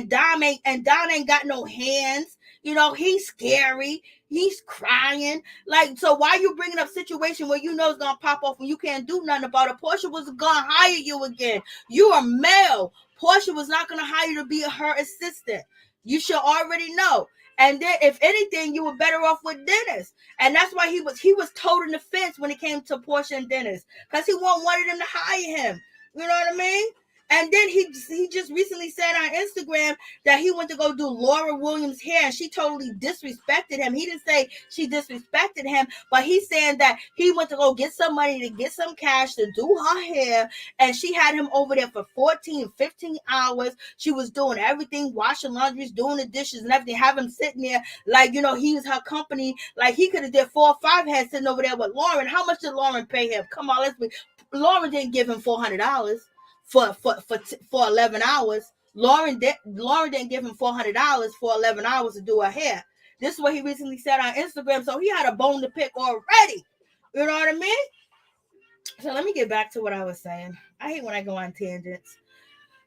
Dom ain't got no hands. He's scary. He's crying. Like, so why you bringing up situation where you know it's gonna pop off when you can't do nothing about it? Porsha was gonna hire you again. You are male. Porsha was not gonna hire you to be her assistant. You should already know. And then, if anything, you were better off with Dennis. And that's why he was toting the fence when it came to Porsha and Dennis, because he wanted him to hire him. You know what I mean? And then he just recently said on Instagram that he went to go do Laura Williams' hair, and she totally disrespected him. He didn't say she disrespected him, but he's saying that he went to go get some money to get some cash to do her hair, and she had him over there for 14, 15 hours. She was doing everything, washing laundries, doing the dishes and everything, have him sitting there like, you know, he was her company. Like, he could have did 4 or 5 heads sitting over there with Lauren. How much did Lauren pay him? Come on, let's be. Lauren didn't give him $400 for 11 hours. Lauren didn't give him $400 for 11 hours to do her hair. This is what he recently said on Instagram. So he had a bone to pick already. You know what I mean? So let me get back to what I was saying. I hate when I go on tangents.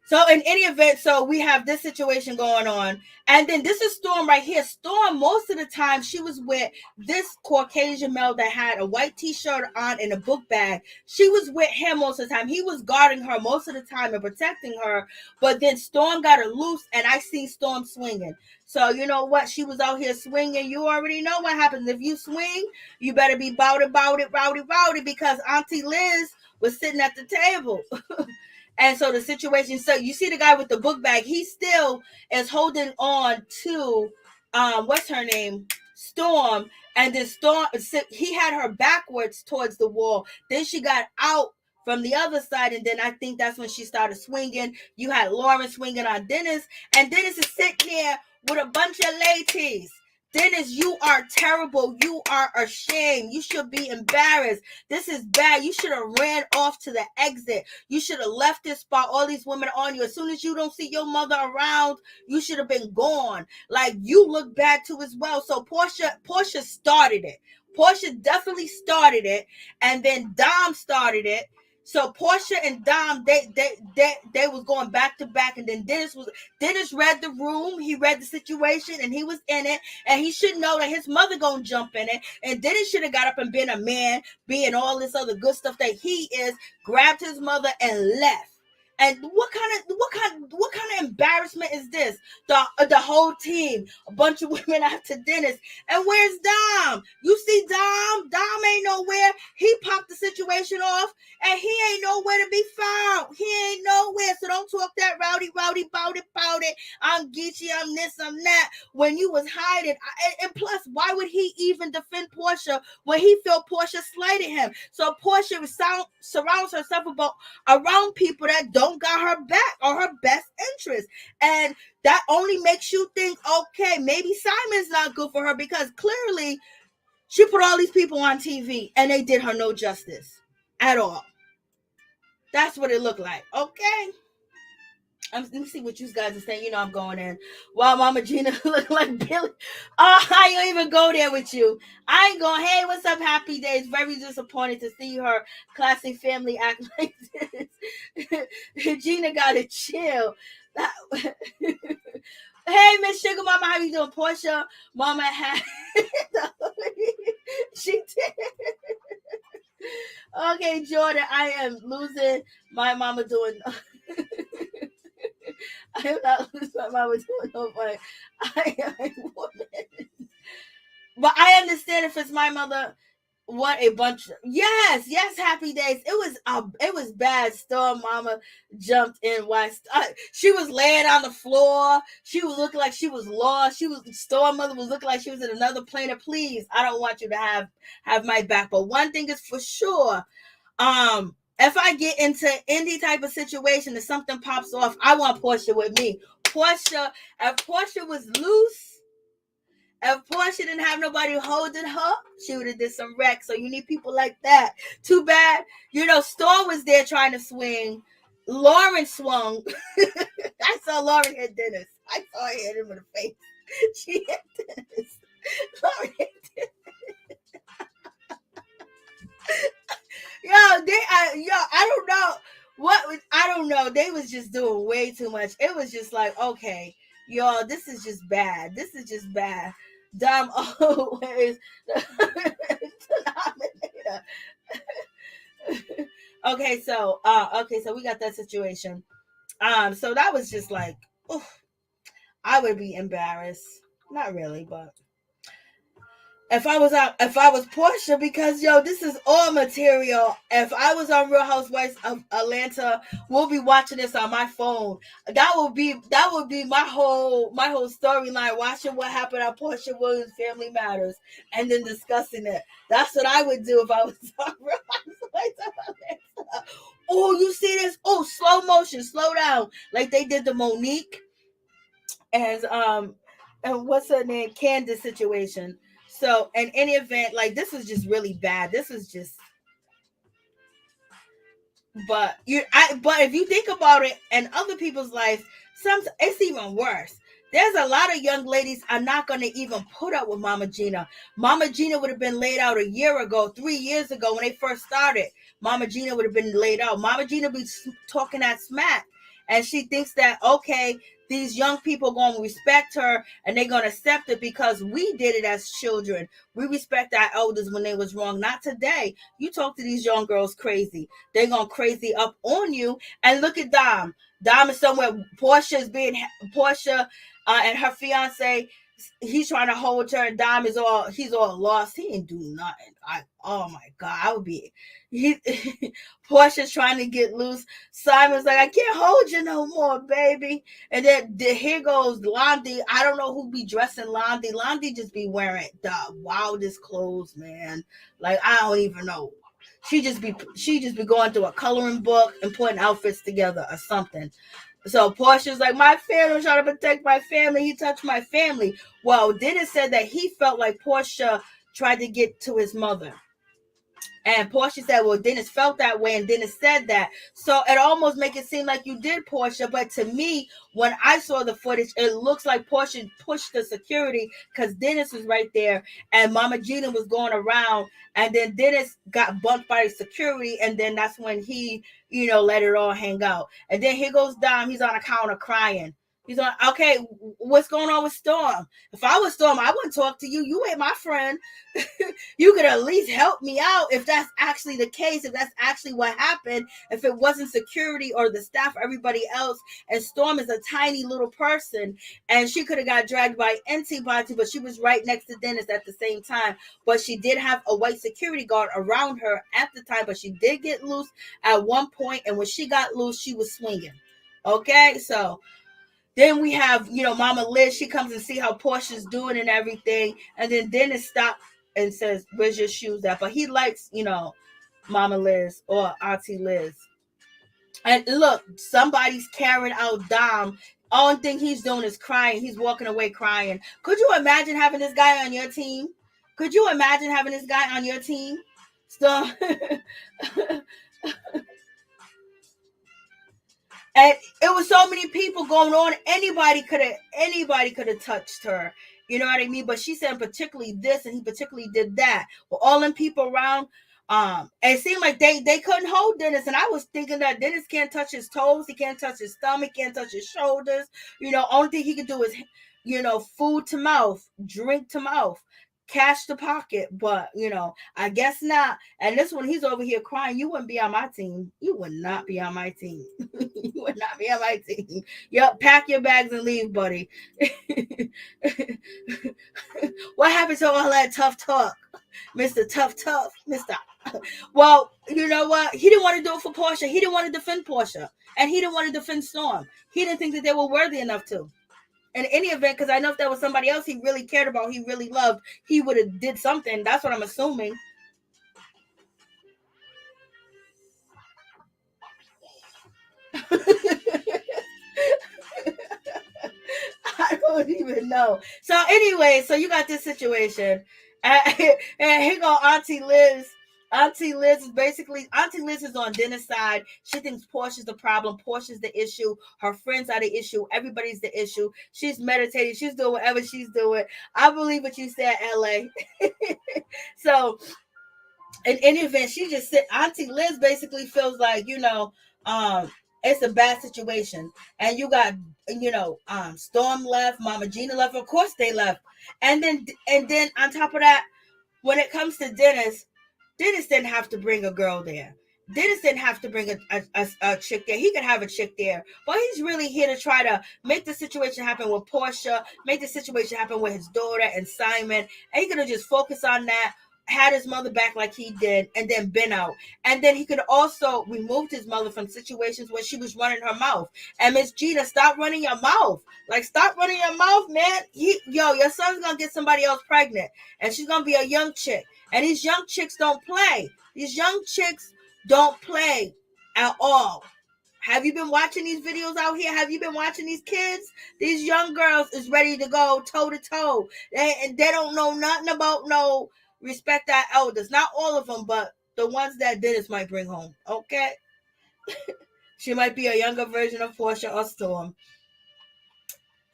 So in any event, so we have this situation going on. And then this is Storm right here. Storm, most of the time, she was with this Caucasian male that had a white t-shirt on and a book bag. She was with him most of the time. He was guarding her most of the time and protecting her. But then Storm got her loose, and I see Storm swinging. So you know what? She was out here swinging. You already know what happens. If you swing, you better be bout it, because Auntie Liz was sitting at the table. And so the situation, so you see the guy with the book bag, he still is holding on to, what's her name? Storm. And then Storm, he had her backwards towards the wall. Then she got out from the other side. And then I think that's when she started swinging. You had Lauren swinging on Dennis. And Dennis is sitting there with a bunch of ladies. Dennis, you are terrible. You are ashamed. You should be embarrassed. This is bad. You should have ran off to the exit. You should have left this spot. All these women on you. As soon as you don't see your mother around, you should have been gone. Like, you look bad too as well. So Porsha started it. Porsha definitely started it. And then Dom started it. So Porsha and Dom, they was going back to back, and then Dennis read the room, he read the situation, and he was in it, and he should know that his mother gonna jump in it, and Dennis should have got up and been a man, being all this other good stuff that he is, grabbed his mother and left. And what kind of embarrassment is this? The whole team, a bunch of women after Dennis. And where's Dom? You see Dom? Dom ain't nowhere. He popped the situation off, and he ain't nowhere to be found. He ain't nowhere. So don't talk that rowdy bout it. I'm Geechee, I'm this, I'm that. When you was hiding. And plus, why would he even defend Porsha when he felt Porsha slighted him? So Porsha surrounds herself around people that don't got her back or her best interest, and that only makes you think, okay, maybe Simon's not good for her, because clearly she put all these people on TV and they did her no justice at all. That's what it looked like. Okay, let me see what you guys are saying. You know I'm going in. Wow, Mama Gina look like Billy. Oh, I ain't even go there with you. I ain't going, hey, what's up, Happy Days? Very disappointed to see her classy family act like this. Gina gotta chill. Hey, Miss Sugar Mama, how you doing? Porsha, Mama had she did. Okay, Jordan, I am losing my mama doing. I am not losing my mama doing no fight. I am a woman. But I understand if it's my mother. What a bunch of, yes, Happy Days. It was bad. Storm Mama jumped in while she was laying on the floor. She was looking like she was lost. Storm Mother was looking like she was in another planet. Please, I don't want you to have my back. But one thing is for sure, if I get into any type of situation and something pops off, I want Porsha with me. If Porsha was loose, if Porsha didn't have nobody holding her, she would have did some wreck. So you need people like that. Too bad, Storm was there trying to swing. Lauren swung. I saw Lauren hit Dennis. I saw her hit him in the face. She hit Dennis. Lauren hit Dennis. I don't know. They was just doing way too much. It was just like, okay, y'all, this is just bad. Dom always denominator. Okay, so we got that situation. So that was just like, oof, I would be embarrassed. Not really, but if I was Porsha, because yo, this is all material. If I was on Real Housewives of Atlanta, we'll be watching this on my phone. That would be my whole storyline. Watching what happened on Porsha Williams' Family Matters, and then discussing it. That's what I would do if I was on Real Housewives of Atlanta. Oh, you see this? Oh, slow motion, slow down, like they did the Monique and what's her name, Candace situation. So in any event, like this is just really bad. This is just, but if you think about it, and other people's lives, it's even worse. There's a lot of young ladies are not going to even put up with Mama Gina. Mama Gina would have been laid out a year ago, 3 years ago when they first started. Mama Gina would have been laid out. Mama Gina be talking that smack, and she thinks that, okay, these young people going to respect her and they're going to accept it because we did it as children. We respect our elders when they was wrong. Not today. You talk to these young girls crazy. They're going crazy up on you. And look at Dom. Dom is somewhere. Porsha and her fiance, he's trying to hold her, and Dom he's all lost. He ain't do nothing. Oh my God, I would be. Portia's trying to get loose. Simon's like, I can't hold you no more, baby. And then here goes Londi. I don't know who be dressing Londi. Londi just be wearing the wildest clothes, man. Like, I don't even know. She just be going through a coloring book and putting outfits together or something. So Portia's like, my family, I'm trying to protect my family. He touched my family. Well, Dennis said that he felt like Porsha tried to get to his mother. And Porsha said, well, Dennis felt that way, and Dennis said that. So it almost make it seem like you did, Porsha. But to me, when I saw the footage, it looks like Porsha pushed the security because Dennis was right there, and Mama Gina was going around, and then Dennis got bumped by the security, and then that's when he, let it all hang out. And then here goes Dom. He's on a counter crying. He's on, okay, what's going on with Storm? If I was Storm, I wouldn't talk to you. You ain't my friend. You could at least help me out if that's actually the case, if that's actually what happened, if it wasn't security or the staff or everybody else. And Storm is a tiny little person, and she could have got dragged by anybody, but she was right next to Dennis at the same time. But she did have a white security guard around her at the time, but she did get loose at one point, and when she got loose, she was swinging. Okay, so then we have, Mama Liz. She comes and see how Portia's doing and everything. And then Dennis stops and says, where's your shoes at? But he likes, Mama Liz or Auntie Liz. And look, somebody's carrying out Dom. Only thing he's doing is crying. He's walking away crying. Could you imagine having this guy on your team? Could you imagine having this guy on your team? So... And it was so many people going on. Anybody could have touched her. You know what I mean? But she said particularly this, and he particularly did that. Well, all them people around, it seemed like they couldn't hold Dennis. And I was thinking that Dennis can't touch his toes. He can't touch his stomach. Can't touch his shoulders. Only thing he could do is, food to mouth, drink to mouth, cash to pocket. But, I guess not. And this one, he's over here crying. You wouldn't be on my team. You would not be on my team. You would not be on my team. Yep, pack your bags and leave, buddy. What happened to all that tough talk? Mr. Tough, Mr. Well, you know what? He didn't want to do it for Porsha. He didn't want to defend Porsha. And he didn't want to defend Storm. He didn't think that they were worthy enough to. In any event, because I know if that was somebody else he really cared about, he really loved, he would have did something. That's what I'm assuming. I don't even know. So anyway, so you got this situation. And here go Auntie Liz. Auntie Liz is on Dennis' side. She thinks Porsha's the problem. Porsha's the issue. Her friends are the issue. Everybody's the issue. She's meditating. She's doing whatever she's doing. I believe what you said, LA. So in any event, she just said Auntie Liz basically feels like, it's a bad situation. And you got, Storm left, Mama Gina left. Of course they left. And then on top of that, when it comes to Dennis didn't have to bring a girl there. Dennis didn't have to bring a chick there. He could have a chick there. But he's really here to try to make the situation happen with Porsha, make the situation happen with his daughter and Simon. And he could have just focused on that, had his mother back like he did, and then been out. And then he could also removed his mother from situations where she was running her mouth. And Miss Gina, stop running your mouth. Like, stop running your mouth, man. Your son's going to get somebody else pregnant. And she's going to be a young chick. And these young chicks don't play. These young chicks don't play at all. Have you been watching these videos out here? Have you been watching these kids? These young girls is ready to go toe to toe. They don't know nothing about no respect our elders. Not all of them, but the ones that Dennis might bring home. Okay? She might be a younger version of Porsha or Storm.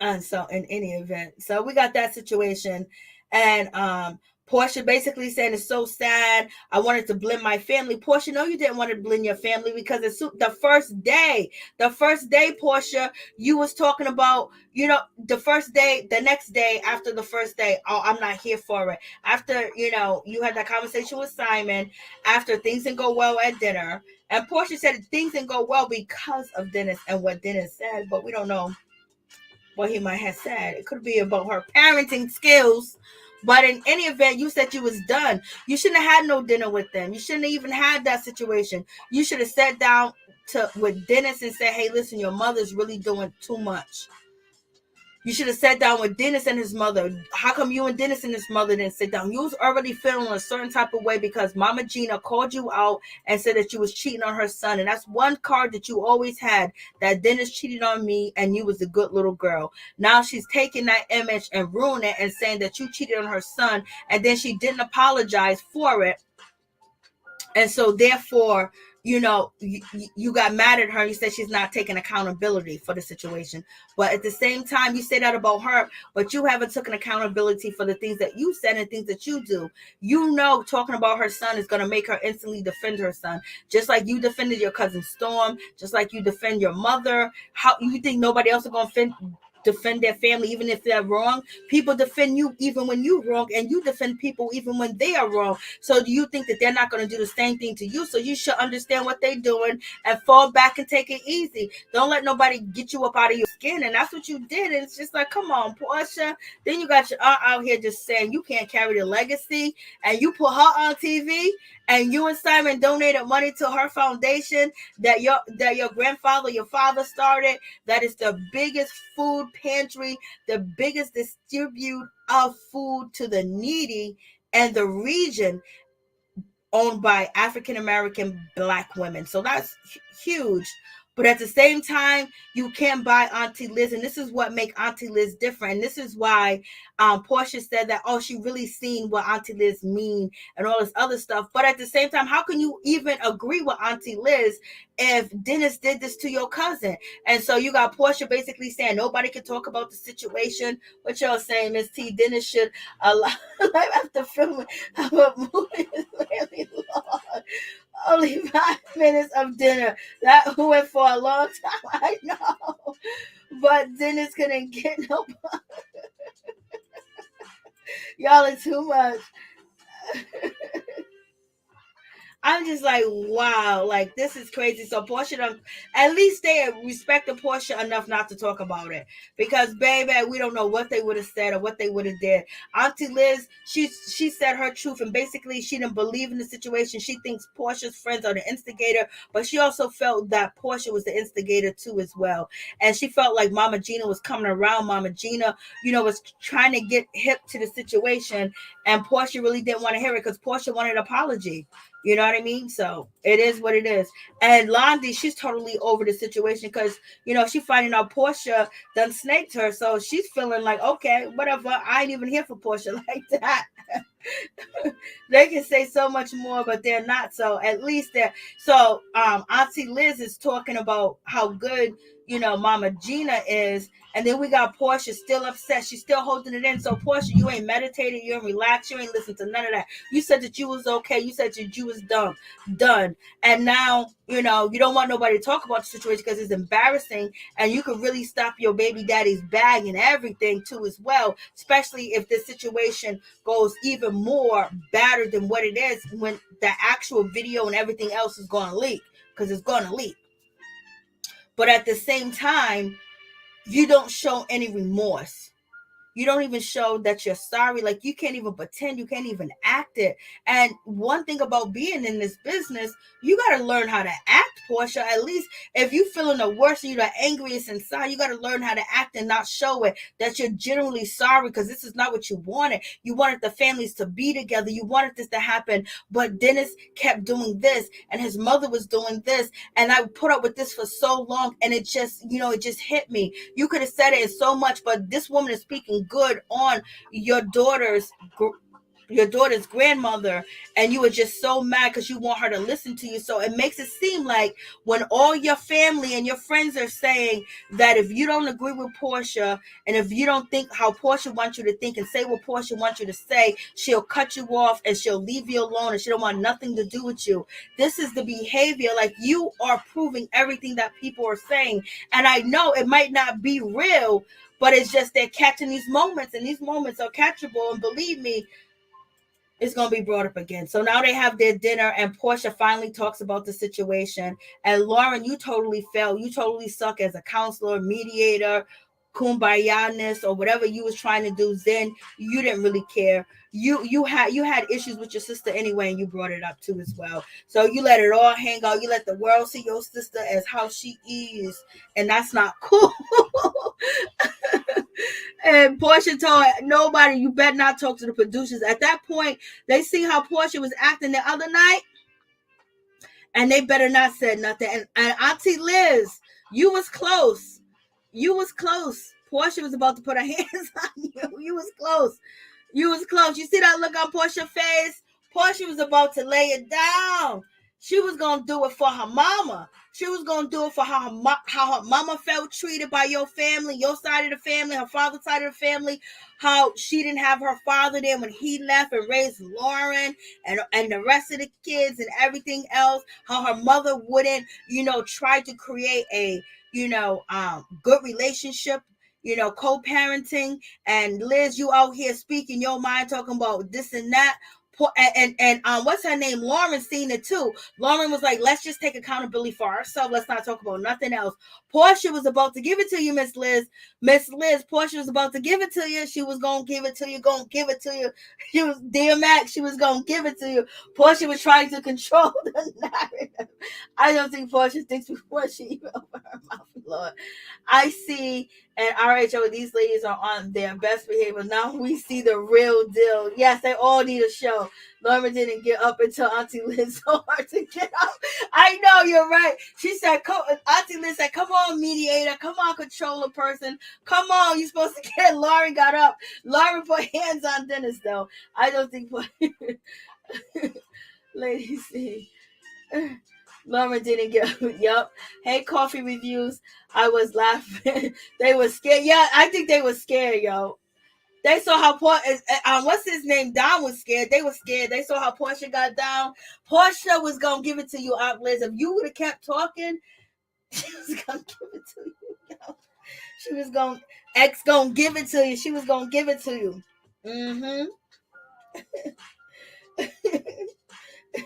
And so, in any event. So, we got that situation. And, Porsha basically saying it's so sad. I wanted to blend my family. Porsha, no, you didn't want to blend your family because it's the first day, Porsha, you was talking about, the next day after the first day, oh, I'm not here for it. After, you had that conversation with Simon, after things didn't go well at dinner. And Porsha said things didn't go well because of Dennis and what Dennis said, but we don't know what he might have said. It could be about her parenting skills. But in any event, you said you was done. You shouldn't have had no dinner with them. You shouldn't have even had that situation. You should have sat down with Dennis and said, hey, listen, your mother's really doing too much. You should have sat down with Dennis and his mother. How come you and Dennis and his mother didn't sit down? You was already feeling a certain type of way because Mama Gina called you out and said that you was cheating on her son. And that's one card that you always had, that Dennis cheated on me and you was a good little girl. Now she's taking that image and ruining it and saying that you cheated on her son. And then she didn't apologize for it. And so therefore, you got mad at her and you said she's not taking accountability for the situation. But at the same time, you say that about her, but you haven't taken accountability for the things that you said and things that you do. Talking about her son is going to make her instantly defend her son. Just like you defended your cousin Storm, just like you defend your mother. How you think nobody else is going to defend their family even if they're wrong? People defend you even when you're wrong, and you defend people even when they are wrong. So do you think that they're not going to do the same thing to you? So you should understand what they're doing and fall back and take it easy. Don't let nobody get you up out of your skin. And that's what you did. And it's just like, come on, Porsha. Then you got your aunt out here just saying you can't carry the legacy, and you put her on TV, and you and Simon donated money to her foundation that your grandfather, your father started. That is the biggest food pantry, the biggest distribute of food to the needy and the region, owned by African-American Black women. So that's huge. But at the same time, you can't buy Auntie Liz. And this is what makes Auntie Liz different. And this is why Porsha said that, oh, she really seen what Auntie Liz mean and all this other stuff. But at the same time, how can you even agree with Auntie Liz if Dennis did this to your cousin? And so you got Porsha basically saying nobody can talk about the situation. What y'all saying, Miss T, Dennis should allow after filming a movie is really long. Only 5 minutes of dinner. That went for a long time, I know. But Dennis couldn't get no. Y'all are too much. I'm just like, wow, like this is crazy. So Porsha don't, at least they respected Porsha enough not to talk about it, because baby, we don't know what they would have said or what they would have did. Auntie Liz, she said her truth, and basically she didn't believe in the situation. She thinks Porsha's friends are the instigator, but she also felt that Porsha was the instigator too as well. And she felt like Mama Gina was coming around. Mama Gina, was trying to get hip to the situation, and Porsha really didn't want to hear it because Porsha wanted an apology. You know what I mean? So it is what it is. And Londi, she's totally over the situation because, she finding out Porsha done snaked her. So she's feeling like, okay, whatever. I ain't even here for Porsha like that. They can say so much more, but they're not. So at least they're. So Auntie Liz is talking about how good Mama Gina is. And then we got Porsha still upset. She's still holding it in. So Porsha, you ain't meditated, you ain't relaxed, you ain't listened to none of that. You said that you was okay. You said that you was done. And now, you don't want nobody to talk about the situation because it's embarrassing. And you could really stop your baby daddy's bag and everything too as well. Especially if this situation goes even more badder than what it is when the actual video and everything else is going to leak. Because it's going to leak. But at the same time, you don't show any remorse. You don't even show that you're sorry. Like, you can't even pretend. You can't even act it. And one thing about being in this business, you got to learn how to act, Porsha. At least if you're feeling the worst and you're the angriest inside, you got to learn how to act and not show it, that you're genuinely sorry, because this is not what you wanted. You wanted the families to be together. You wanted this to happen. But Dennis kept doing this, and his mother was doing this. And I put up with this for so long, and it just, it just hit me. You could have said it in so much, but this woman is speaking good on your daughter's grandmother, and you were just so mad because you want her to listen to you. So it makes it seem like when all your family and your friends are saying that if you don't agree with Porsha, and if you don't think how Porsha wants you to think and say what Porsha wants you to say, she'll cut you off and she'll leave you alone and she don't want nothing to do with you. This is the behavior. Like, you are proving everything that people are saying. And I know it might not be real, but it's just they're catching these moments, and these moments are catchable. And believe me, it's going to be brought up again. So now they have their dinner, and Porsha finally talks about the situation. And Lauren, you totally failed. You totally suck as a counselor, mediator, kumbaya-ness, or whatever you was trying to do. Then you didn't really care. You had issues with your sister anyway, and you brought it up too as well. So you let it all hang out. You let the world see your sister as how she is, and that's not cool. And Porsha told nobody, you better not talk to the producers. At that point, they see how Porsha was acting the other night, and they better not say nothing. And Auntie Liz, you was close. You was close. Porsha was about to put her hands on you. You was close. You was close. You see that look on Porsha's face? Porsha was about to lay it down. She was going to do it for her mama. She was going to do it for how her mama felt treated by your family, your side of the family, her father's side of the family, how she didn't have her father there when he left and raised Lauren and the rest of the kids and everything else, how her mother wouldn't, try to create a, good relationship, co-parenting. And Liz, you out here speaking your mind, talking about this and that. And what's her name? Lauren seen it too. Lauren was like, let's just take accountability for ourselves. Let's not talk about nothing else. Porsha was about to give it to you, Miss Liz. Porsha was about to give it to you. She was going to give it to you, She was, dear Max, she was going to give it to you. Porsha was trying to control the narrative. I don't think Porsha thinks before she even opened her mouth, Lord. I see, and RHO, these ladies are on their best behavior. Now we see the real deal. Yes, they all need a show. Lauren didn't get up until Auntie Liz told her to get up. I know, you're right. She said, Auntie Liz said, come on, mediator. Come on, controller person. Come on, you're supposed to get. Lauren got up. Lauren put hands on Dennis, though. I don't think. Ladies, see. Lauren didn't get. Yup. Hey, coffee reviews. I was laughing. They were scared. Yeah, I think they were scared, yo. They saw how what's his name? Don was scared. They were scared. They saw how Porsha got down. Porsha was gonna give it to you, Aunt Liz. If you would have kept talking, she was gonna give it to you. Yo. She was gonna give it to you. She was gonna give it to you. Mm-hmm.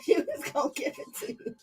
She was gonna give it to you.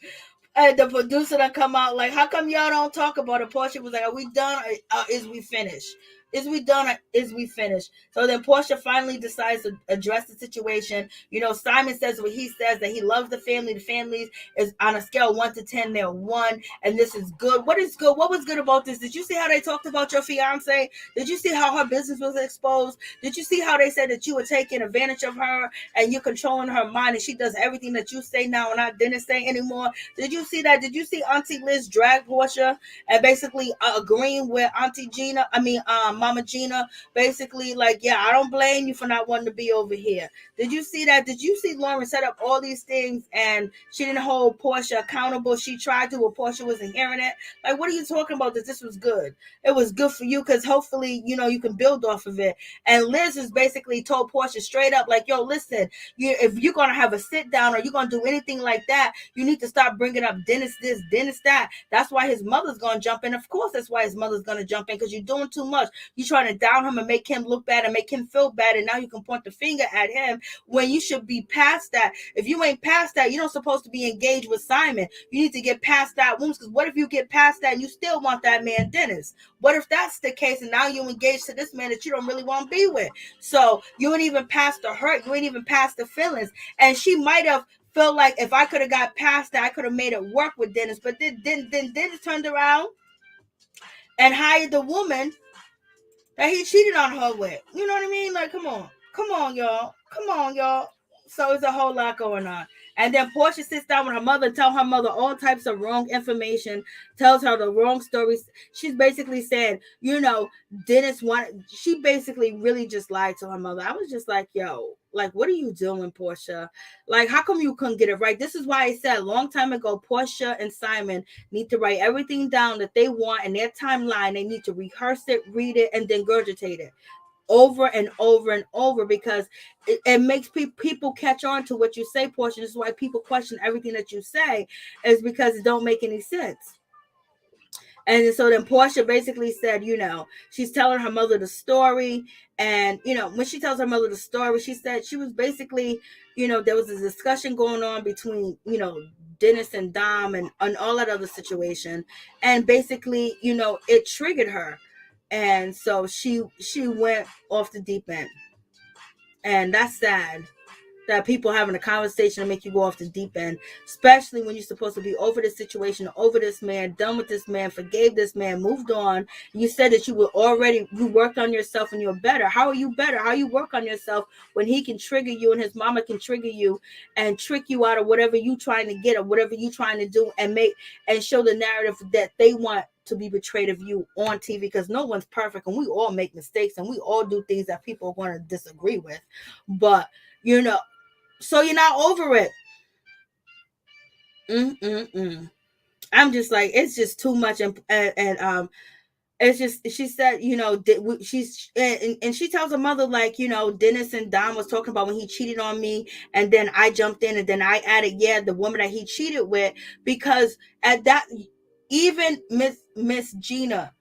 And the producer that come out like, how come y'all don't talk about it? Porsha was like, are we done or is we finished? Is we done or is we finished? So then Porsha finally decides to address the situation. Simon says what he says, that he loves the family. The family is on a scale of 1 to 10. They're 1. And this is good. What is good? What was good about this? Did you see how they talked about your fiance? Did you see how her business was exposed? Did you see how they said that you were taking advantage of her and you're controlling her mind and she does everything that you say now and I didn't say anymore? Did you see that? Did you see Auntie Liz drag Porsha and basically agreeing with Auntie Gina? Mama Mama Gina basically like, yeah, I don't blame you for not wanting to be over here. Did you see that? Did you see Lauren set up all these things and she didn't hold Porsha accountable? She tried to, but Porsha wasn't hearing it. Like, what are you talking about? That this was good. It was good for you because hopefully, you can build off of it. And Liz has basically told Porsha straight up, like, yo, listen, if you're going to have a sit down or you're going to do anything like that, you need to stop bringing up Dennis this, Dennis that. That's why his mother's going to jump in. Of course, that's why his mother's going to jump in, because you're doing too much. You're trying to down him and make him look bad and make him feel bad. And now you can point the finger at him when you should be past that. If you ain't past that, you're not supposed to be engaged with Simon. You need to get past that wounds, because what if you get past that and you still want that man, Dennis? What if that's the case and now you engaged to this man that you don't really want to be with? So you ain't even past the hurt. You ain't even past the feelings. And she might have felt like, if I could have got past that, I could have made it work with Dennis. But then Dennis turned around and hired the woman that he cheated on her with. You know what I mean? Like, come on, y'all. So it's a whole lot going on. And then Porsha sits down with her mother and tells her mother all types of wrong information, tells her the wrong stories. She's basically saying, Dennis she basically really just lied to her mother. I was just like, yo, like, what are you doing, Porsha? Like, how come you couldn't get it right? This is why I said a long time ago, Porsha and Simon need to write everything down that they want in their timeline. They need to rehearse it, read it, and then regurgitate it over and over and over, because it makes people catch on to what you say, Porsha. This is why people question everything that you say, is because it don't make any sense. And so then Porsha basically said, she's telling her mother the story. And, when she tells her mother the story, she said she was basically, there was a discussion going on between, Dennis and Dom and all that other situation. And basically, it triggered her. And so she went off the deep end. And that's sad that people having a conversation to make you go off the deep end, especially when you're supposed to be over this situation, over this man, done with this man, forgave this man, moved on. You said that you worked on yourself and you're better. How are you better? How you work on yourself when he can trigger you and his mama can trigger you and trick you out of whatever you trying to get or whatever you trying to do, and show the narrative that they want to be betrayed of you on TV, because no one's perfect and we all make mistakes and we all do things that people are going to disagree with. But, so you're not over it. I'm just like, it's just too much. And it's just, she said, she's, and she tells her mother, like, Dennis and Don was talking about when he cheated on me. And then I jumped in and then I added, the woman that he cheated with, because at that, even Miss Gina,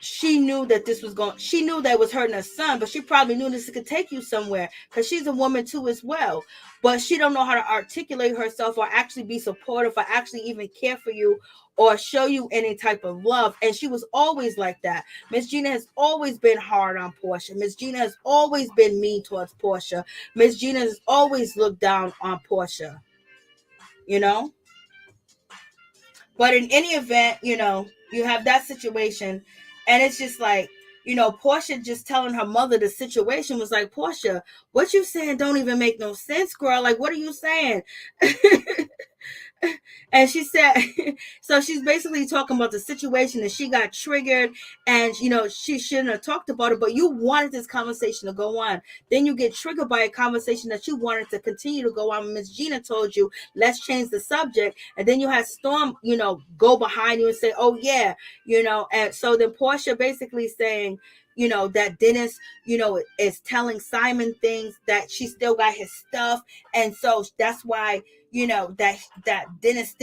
she knew that she knew that it was hurting her son, but she probably knew this could take you somewhere, because she's a woman too as well. But she don't know how to articulate herself or actually be supportive or actually even care for you or show you any type of love. And she was always like that. Miss Gina has always been hard on Porsha. Miss Gina has always been mean towards Porsha. Miss Gina has always looked down on Porsha. But in any event, you have that situation. And it's just like, Porsha just telling her mother the situation was like, Porsha, what you saying don't even make no sense, girl. Like, what are you saying? And she said, so she's basically talking about the situation that she got triggered and, she shouldn't have talked about it, but you wanted this conversation to go on. Then you get triggered by a conversation that you wanted to continue to go on. Miss Gina told you, let's change the subject. And then you had Storm, go behind you and say, oh yeah, and so then Porsha basically saying, that Dennis, is telling Simon things, that she still got his stuff. And so that's why, that Dennis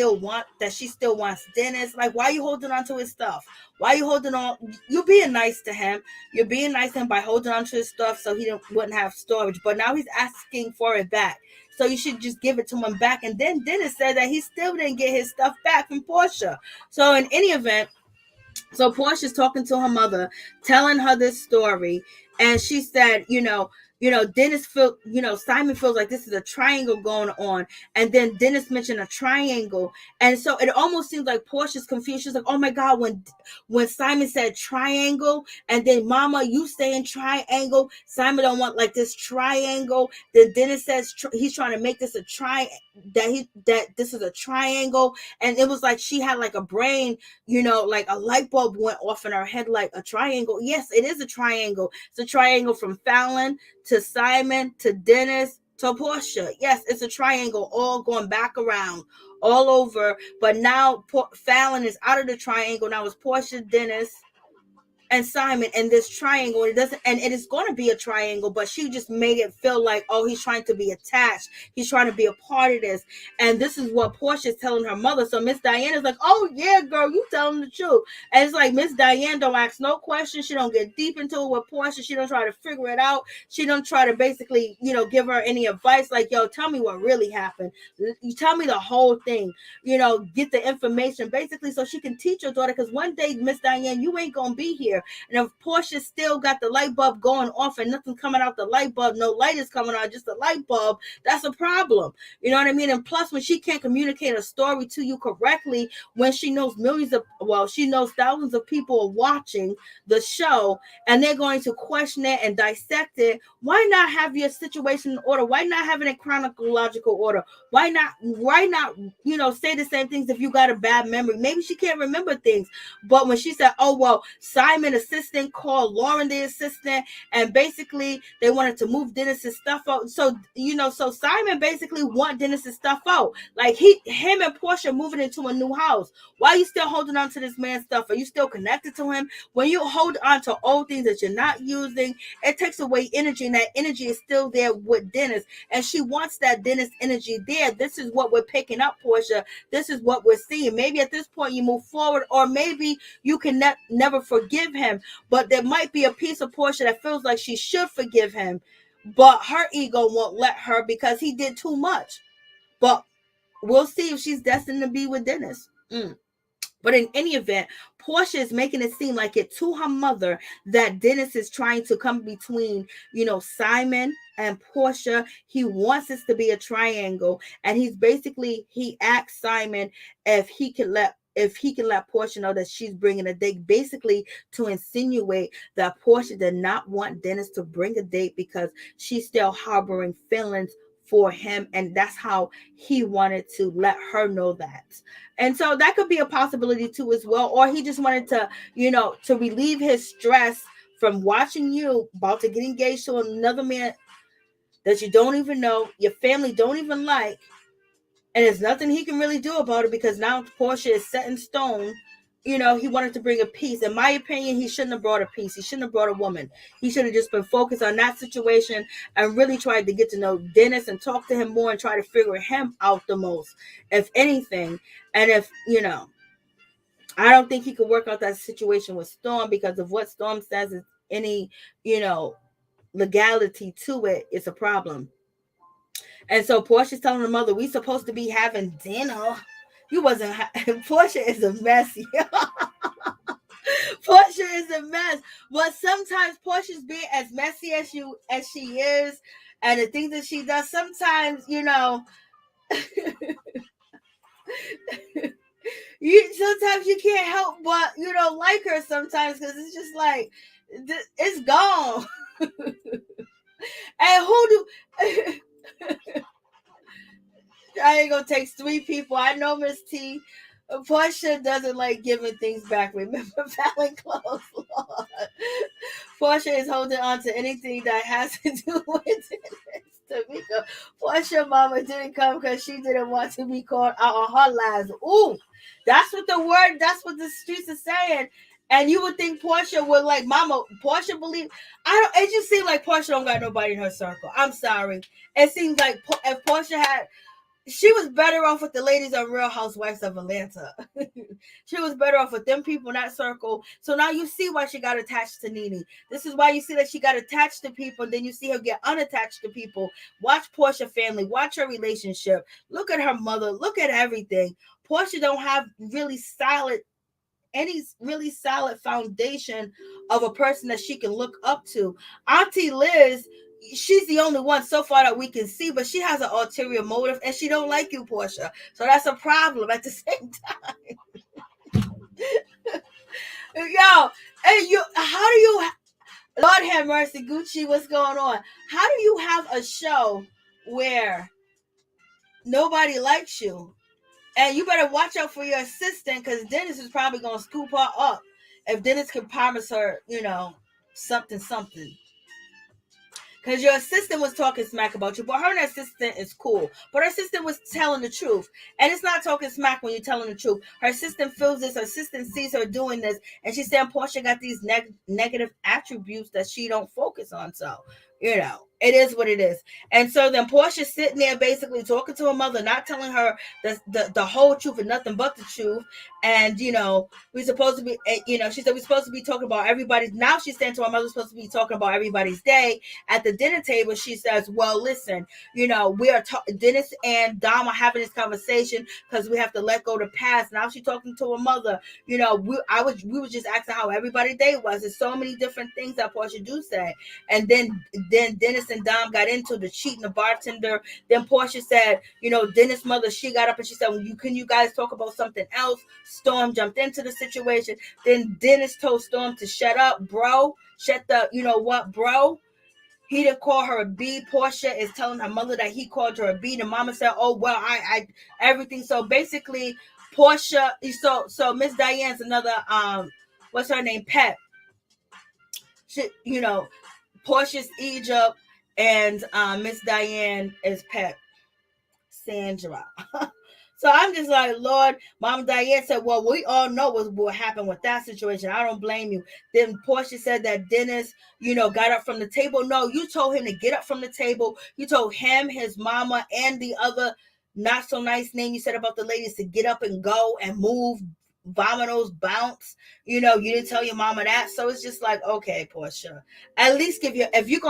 she still wants Dennis. Like, why are you holding on to his stuff? Why are you holding on? You're being nice to him. You're being nice to him by holding on to his stuff so he wouldn't have storage. But now he's asking for it back. So you should just give it to him back. And then Dennis said that he still didn't get his stuff back from Porsha. So in any event, so Porsha's talking to her mother, telling her this story. And she said, Simon feels like this is a triangle going on. And then Dennis mentioned a triangle. And so it almost seems like Porsha's confused. She's like, oh my God, when Simon said triangle, and then Mama, you saying triangle, Simon don't want like this triangle. Then Dennis says he's trying to make this a that this is a triangle. And it was like she had like a brain, like a light bulb went off in her head, like a triangle. Yes, it is a triangle. It's a triangle from Fallon to Simon to Dennis to Porsha. Yes, it's a triangle, all going back around, all over. But now Fallon is out of the triangle. Now it's Porsha, Dennis, and Simon and this triangle. It is going to be a triangle, but she just made it feel like, oh, he's trying to be attached. He's trying to be a part of this. And this is what Porsha is telling her mother. So Miss Diane is like, oh yeah, girl, you telling the truth. And it's like Miss Diane don't ask no questions. She don't get deep into it with Porsha. She don't try to figure it out. She don't try to basically, give her any advice. Like, yo, tell me what really happened. You tell me the whole thing. Get the information basically so she can teach your daughter. Because one day, Miss Diane, you ain't gonna be here. And if Porsha still got the light bulb going off and nothing coming out the light bulb, no light is coming out, just a light bulb, that's a problem. You know what I mean? And plus, when she can't communicate a story to you correctly, when she knows she knows thousands of people are watching the show and they're going to question it and dissect it, why not have your situation in order? Why not have it in chronological order? Why not, say the same things if you got a bad memory? Maybe she can't remember things. But when she said, oh, well, Simon assistant called Lauren the assistant, and basically they wanted to move Dennis's stuff out. So Simon basically want Dennis's stuff out. Like him and Porsha moving into a new house. Why are you still holding on to this man's stuff? Are you still connected to him? When you hold on to old things that you're not using, it takes away energy, and that energy is still there with Dennis. And she wants that Dennis energy there. This is what we're picking up, Porsha. This is what we're seeing. Maybe at this point you move forward, or maybe you can never forgive him. But there might be a piece of Porsha that feels like she should forgive him, but her ego won't let her because he did too much. But we'll see if she's destined to be with Dennis. But in any event, Porsha is making it seem like it to her mother that Dennis is trying to come between, Simon and Porsha. He wants this to be a triangle. And he asked Simon if he can let Porsha know that she's bringing a date, basically to insinuate that Porsha did not want Dennis to bring a date because she's still harboring feelings for him, and that's how he wanted to let her know that. And so that could be a possibility too as well. Or he just wanted to, to relieve his stress from watching you about to get engaged to another man that you don't even know, your family don't even like, and there's nothing he can really do about it because now Porsha is set in stone. He wanted to bring a peace. In my opinion, he shouldn't have brought a peace. He shouldn't have brought a woman. He should have just been focused on that situation and really tried to get to know Dennis and talk to him more and try to figure him out the most, if anything. And if, I don't think he could work out that situation with Storm because of what Storm says is any, legality to it. It's a problem. And so Porsha's telling her mother, we supposed to be having dinner. You wasn't. Porsha is a mess. Porsha is a mess. But sometimes Porsha's being as messy as she is, and the things that she does, sometimes, sometimes you can't help but, like her sometimes because it's just like, it's gone. And who do... I ain't gonna take 3 people. I know Miss T. Porsha doesn't like giving things back. Remember Fallon clothes, Lord. Porsha is holding on to anything that has to do with it. Tamika. Porsha mama didn't come because she didn't want to be called out on her lies. Ooh, that's what the streets are saying. And you would think Porsha would like, mama, Porsha believe. It just seems like Porsha don't got nobody in her circle. I'm sorry. It seems like if Porsha had, she was better off with the ladies on Real Housewives of Atlanta. She was better off with them people in that circle. So now you see why she got attached to NeNe. This is why you see that she got attached to people. And then you see her get unattached to people. Watch Porsha family. Watch her relationship. Look at her mother. Look at everything. Porsha don't have any really solid foundation of a person that she can look up to. Auntie Liz she's the only one so far that we can see, but she has an ulterior motive, and she don't like you, Porsha. So that's a problem at the same time. Yo, and how do you, Lord have mercy, Gucci, what's going on? How do you have a show where nobody likes you? And you better watch out for your assistant, because Dennis is probably going to scoop her up if Dennis can promise her, something. Because your assistant was talking smack about you, but her and her assistant is cool. But her assistant was telling the truth. And it's not talking smack when you're telling the truth. Her assistant feels this. Her assistant sees her doing this. And she's saying Porsha got these negative attributes that she don't focus on. So, it is what it is. And so then Porsha's sitting there basically talking to her mother, not telling her the whole truth and nothing but the truth. And, we're supposed to be, she said we're supposed to be talking about everybody's, now she's saying to her mother, we're supposed to be talking about everybody's day. At the dinner table, she says, well, listen, we are Dennis and Dom are having this conversation because we have to let go of the past. Now she's talking to her mother, we were just asking how everybody's day was. There's so many different things that Porsha do say. And then Dennis and Dom got into the cheating the bartender. Then Porsha said, Dennis' mother, she got up and she said, can you guys talk about something else? Storm jumped into the situation. Then Dennis told Storm to shut up, bro. Shut the, bro. He didn't call her a B. Porsha is telling her mother that he called her a B. The mama said, oh, well, I everything. So basically, Porsha, so Miss Diane's another, what's her name? Pet. She, Portia's Egypt, and Miss Diane is Pet. Sandra. So I'm just like, Lord, Mama Diane said, well, we all know what happened with that situation. I don't blame you. Then Porsha said that Dennis, got up from the table. No, you told him to get up from the table. You told him, his mama, and the other not so nice name you said about the ladies to get up and go and move, vominos, bounce. You didn't tell your mama that. So it's just like, okay, Porsha, at least if you're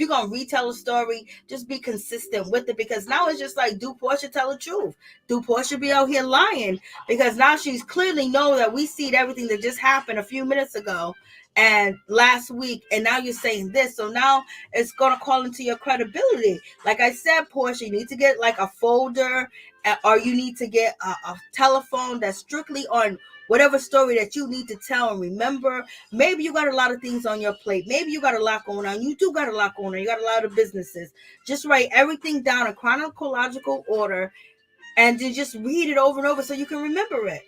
gonna retell a story, just be consistent with it, because now it's just like, do Porsha tell the truth? Do Porsha be out here lying? Because now she's clearly know that we see everything that just happened a few minutes ago and last week, and now you're saying this. So now it's gonna call into your credibility. Like I said, Porsha, you need to get like a folder, or you need to get a telephone that's strictly on whatever story that you need to tell and remember. Maybe you got a lot of things on your plate. Maybe you got a lot going on. You do got a lot going on. You got a lot of businesses. Just write everything down in chronological order and then just read it over and over so you can remember it,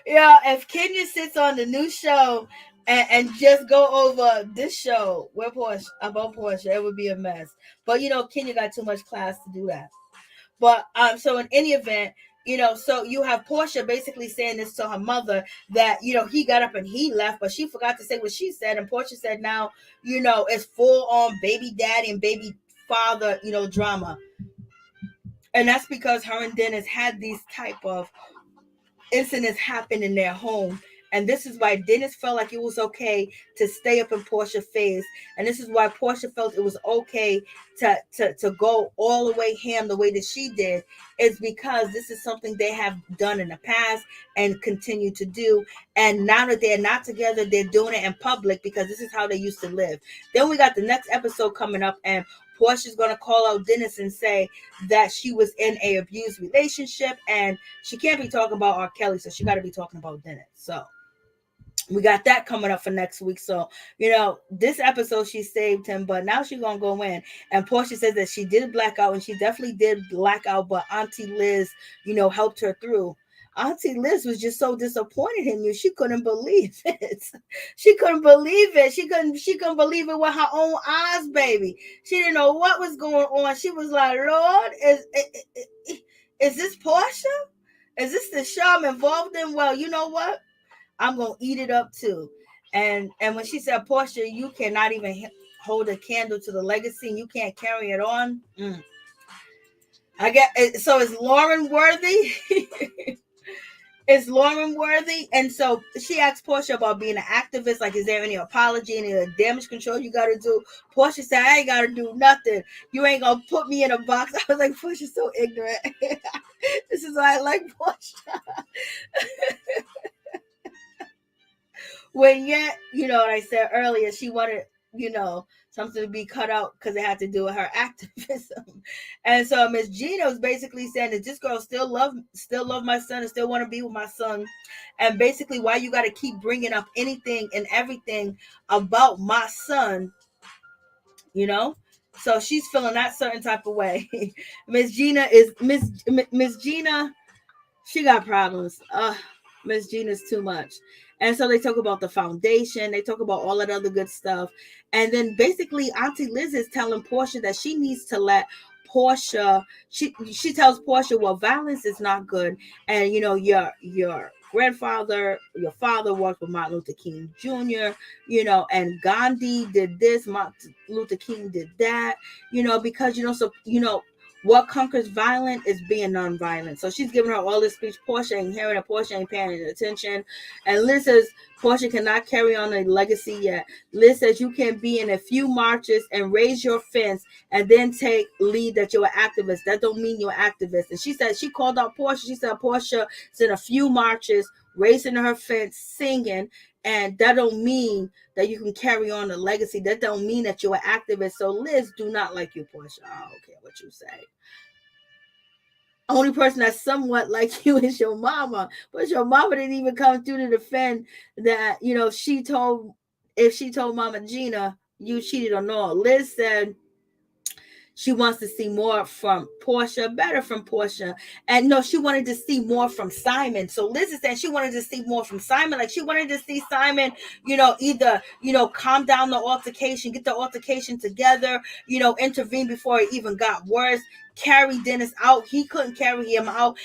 Yeah, if Kenya sits on the new show and just go over this show with Porsha, about Porsha, it would be a mess. But Kenya got too much class to do that. But so in any event, so you have Porsha basically saying this to her mother that he got up and he left, but she forgot to say what she said, and Porsha said now it's full on baby daddy and baby father drama, and that's because her and Dennis had these type of incidents happen in their home. And this is why Dennis felt like it was okay to stay up in Porsha's face. And this is why Porsha felt it was okay to go all the way ham the way that she did. It's because this is something they have done in the past and continue to do. And now that they're not together, they're doing it in public because this is how they used to live. Then we got the next episode coming up, and Porsha's going to call out Dennis and say that she was in a abused relationship, and she can't be talking about R. Kelly, so she got to be talking about Dennis. So we got that coming up for next week. So, this episode she saved him, but now she's going to go in. And Porsha says that she did black out, and she definitely did black out, but Auntie Liz, helped her through. Auntie Liz was just so disappointed in you. She couldn't believe it. She couldn't believe it. She couldn't believe it with her own eyes, baby. She didn't know what was going on. She was like, Lord, is this Porsha? Is this the show I'm involved in? Well, you know what? I'm going to eat it up too. And when she said, Porsha, you cannot even hold a candle to the legacy and you can't carry it on. I get it. So is Lauren worthy? is Lauren worthy? And so she asked Porsha about being an activist. Like, is there any apology, any damage control you got to do? Porsha said, I ain't got to do nothing. You ain't going to put me in a box. I was like, Porsha's so ignorant. This is why I like Porsha. When yet, you know what I said earlier, she wanted, you know, something to be cut out because it had to do with her activism. And so Miss Gina was basically saying that this girl still love my son and still want to be with my son. And basically why you got to keep bringing up anything and everything about my son, you know? So she's feeling that certain type of way. Miss Gina, she got problems. Miss Gina's too much. And so they talk about the foundation. They talk about all that other good stuff. And then basically Auntie Liz is telling Porsha that she needs to let Porsha, she tells Porsha, well, violence is not good. And, you know, your grandfather, your father worked with Martin Luther King Jr., you know, and Gandhi did this, Martin Luther King did that, you know, because, you know, so, you know, what conquers violence is being nonviolent. So she's giving her all this speech. Porsha ain't hearing it. Porsha ain't paying attention. And Liz says Porsha cannot carry on a legacy yet. Liz says you can be in a few marches and raise your fence and then take lead that you're an activist. That don't mean you're an activist. And she said, she called out Porsha. She said Porsha is in a few marches, raising her fence, singing. And that don't mean that you can carry on a legacy. That don't mean that you're an activist. So Liz do not like you, Porsha. I don't care what you say. Only person that's somewhat like you is your mama. But your mama didn't even come through to defend that, you know, if she told Mama Gina you cheated or no. Liz said she wants to see more from Porsha, better from Porsha. And no, she wanted to see more from Simon. So Liz is saying she wanted to see more from Simon. Like she wanted to see Simon, you know, either, you know, calm down the altercation, get the altercation together, you know, intervene before it even got worse, carry Dennis out. He couldn't carry him out.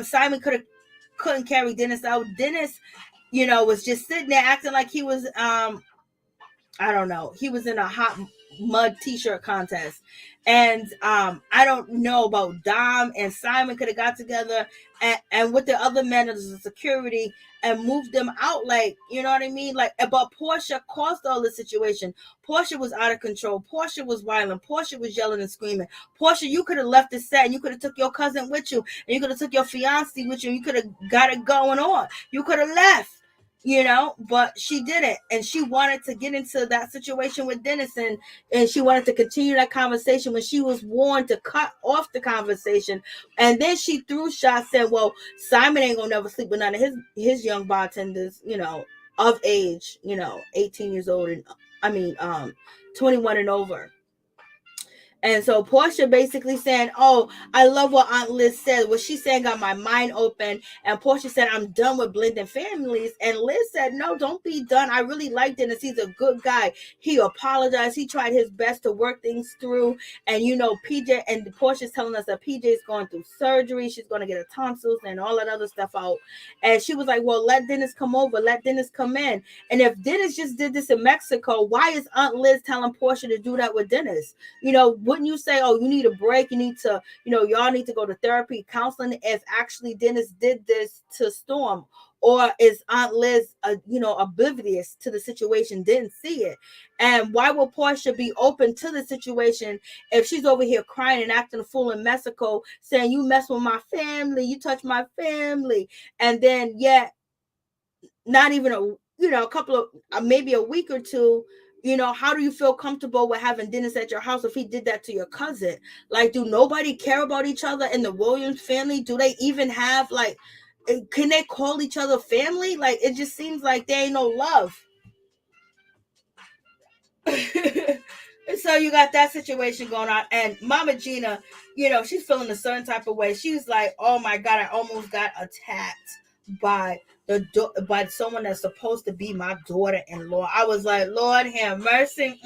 Simon couldn't carry Dennis out. Dennis, you know, was just sitting there acting like he was, I don't know, he was in a hot mud t-shirt contest. And I don't know about Dom and Simon could have got together and with the other men as the security and moved them out, like, you know what I mean? Like, but Porsha caused all the situation. Porsha was out of control. Porsha was violent. Porsha was yelling and screaming. Porsha, you could have left the set and you could have took your cousin with you and you could have took your fiance with you and you could have got it going on. You could have left, you know, but she didn't. And she wanted to get into that situation with Dennis and she wanted to continue that conversation when she was warned to cut off the conversation. And then she threw shots, said, well, Simon ain't gonna never sleep with none of his young bartenders, you know, of age, you know, 18 years old and 21 and over. And so Porsha basically saying, oh, I love what Aunt Liz said. What she said got my mind open. And Porsha said, I'm done with blending families. And Liz said, no, don't be done. I really like Dennis. He's a good guy. He apologized. He tried his best to work things through. And, you know, PJ, and Porsha's telling us that PJ is going through surgery. She's going to get her tonsils and all that other stuff out. And she was like, well, let Dennis come over. Let Dennis come in. And if Dennis just did this in Mexico, why is Aunt Liz telling Porsha to do that with Dennis? You know, wouldn't you say, oh, you need a break, you need to, you know, y'all need to go to therapy, counseling, if actually Dennis did this to Storm? Or is Aunt Liz, you know, oblivious to the situation, didn't see it? And why would Porsha be open to the situation if she's over here crying and acting a fool in Mexico, saying, you mess with my family, you touch my family, and then yet not even a couple of, maybe a week or two, you know, how do you feel comfortable with having Dennis at your house if he did that to your cousin? Like, do nobody care about each other in the Williams family? Do they even have, like, can they call each other family? Like, it just seems like there ain't no love. So you got that situation going on. And Mama Gina, you know, she's feeling a certain type of way. She's like, oh my God, I almost got attacked by someone that's supposed to be my daughter-in-law. I was like, Lord have mercy.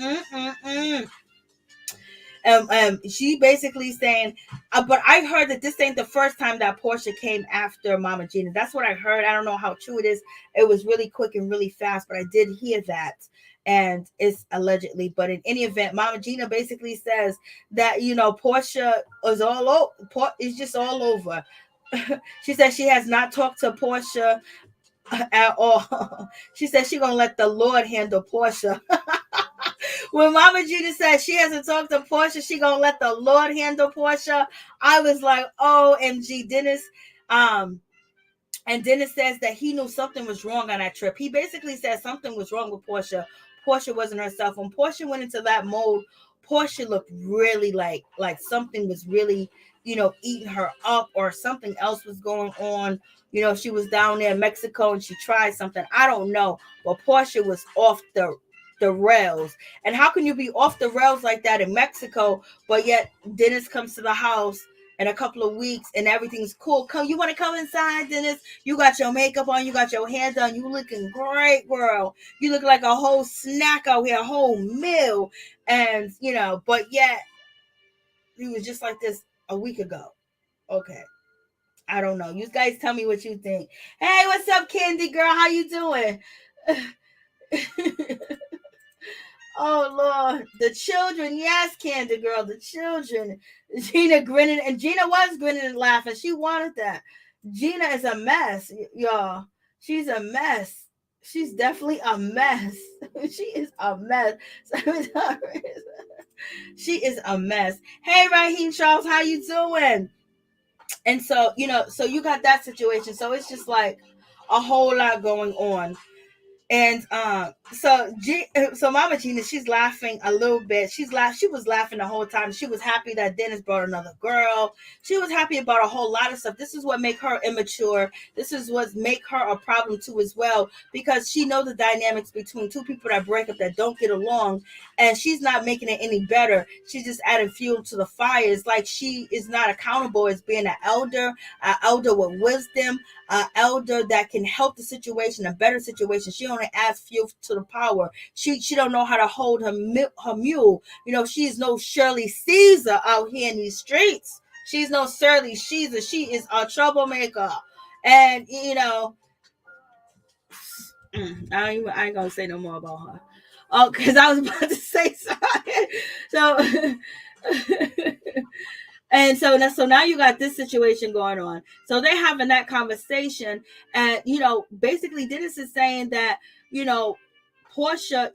She basically saying, but I heard that this ain't the first time that Porsha came after Mama Gina. That's what I heard. I don't know how true it is. It was really quick and really fast, but I did hear that. And it's allegedly, but in any event, Mama Gina basically says that, you know, Porsha is all over. It's just all over. She said she has not talked to Porsha at all. She said she gonna let the Lord handle Porsha. When Mama Gina said she hasn't talked to Porsha, she gonna let the Lord handle Porsha. I was like, OMG, Dennis. And Dennis says that he knew something was wrong on that trip. He basically said something was wrong with Porsha. Porsha wasn't herself. When Porsha went into that mode, Porsha looked really like something was really, eating her up, or something else was going on. She was down there in Mexico and she tried something. I don't know. But Porsha was off the rails. And how can you be off the rails like that in Mexico, but yet Dennis comes to the house in a couple of weeks and everything's cool? You want to come inside, Dennis? You got your makeup on, you got your hair done, you looking great, girl. You look like a whole snack out here, a whole meal. And but yet he was just like this a week ago. Okay, I don't know. You guys tell me what you think. Hey, what's up, Kandi girl? How you doing? Oh Lord, the children, yes, Kandi girl, the children. Gina grinning, and Gina was grinning and laughing. She wanted that. Gina is a mess, y'all. She's a mess. She's definitely a mess. She is a mess. She is a mess. Hey, Raheem Charles, how you doing? And so, so you got that situation. So it's just like a whole lot going on. And so Mama Gina, she's laughing a little bit. She was laughing the whole time. She was happy that Dennis brought another girl. She was happy about a whole lot of stuff. This is what make her immature. This is what make her a problem too as well, because she knows the dynamics between two people that break up, that don't get along, and she's not making it any better. She's just adding fuel to the fire. It's like she is not accountable as being an elder with wisdom, an elder that can help the situation, a better situation. She only adds fuel to the power. She don't know how to hold her mule. She is no Shirley Caesar out here in these streets. She's no Shirley Caesar. She is a troublemaker. And I ain't gonna say no more about her. Oh, because I was about to say something. So and so now you got this situation going on. So they're having that conversation, and basically Dennis is saying that Porsha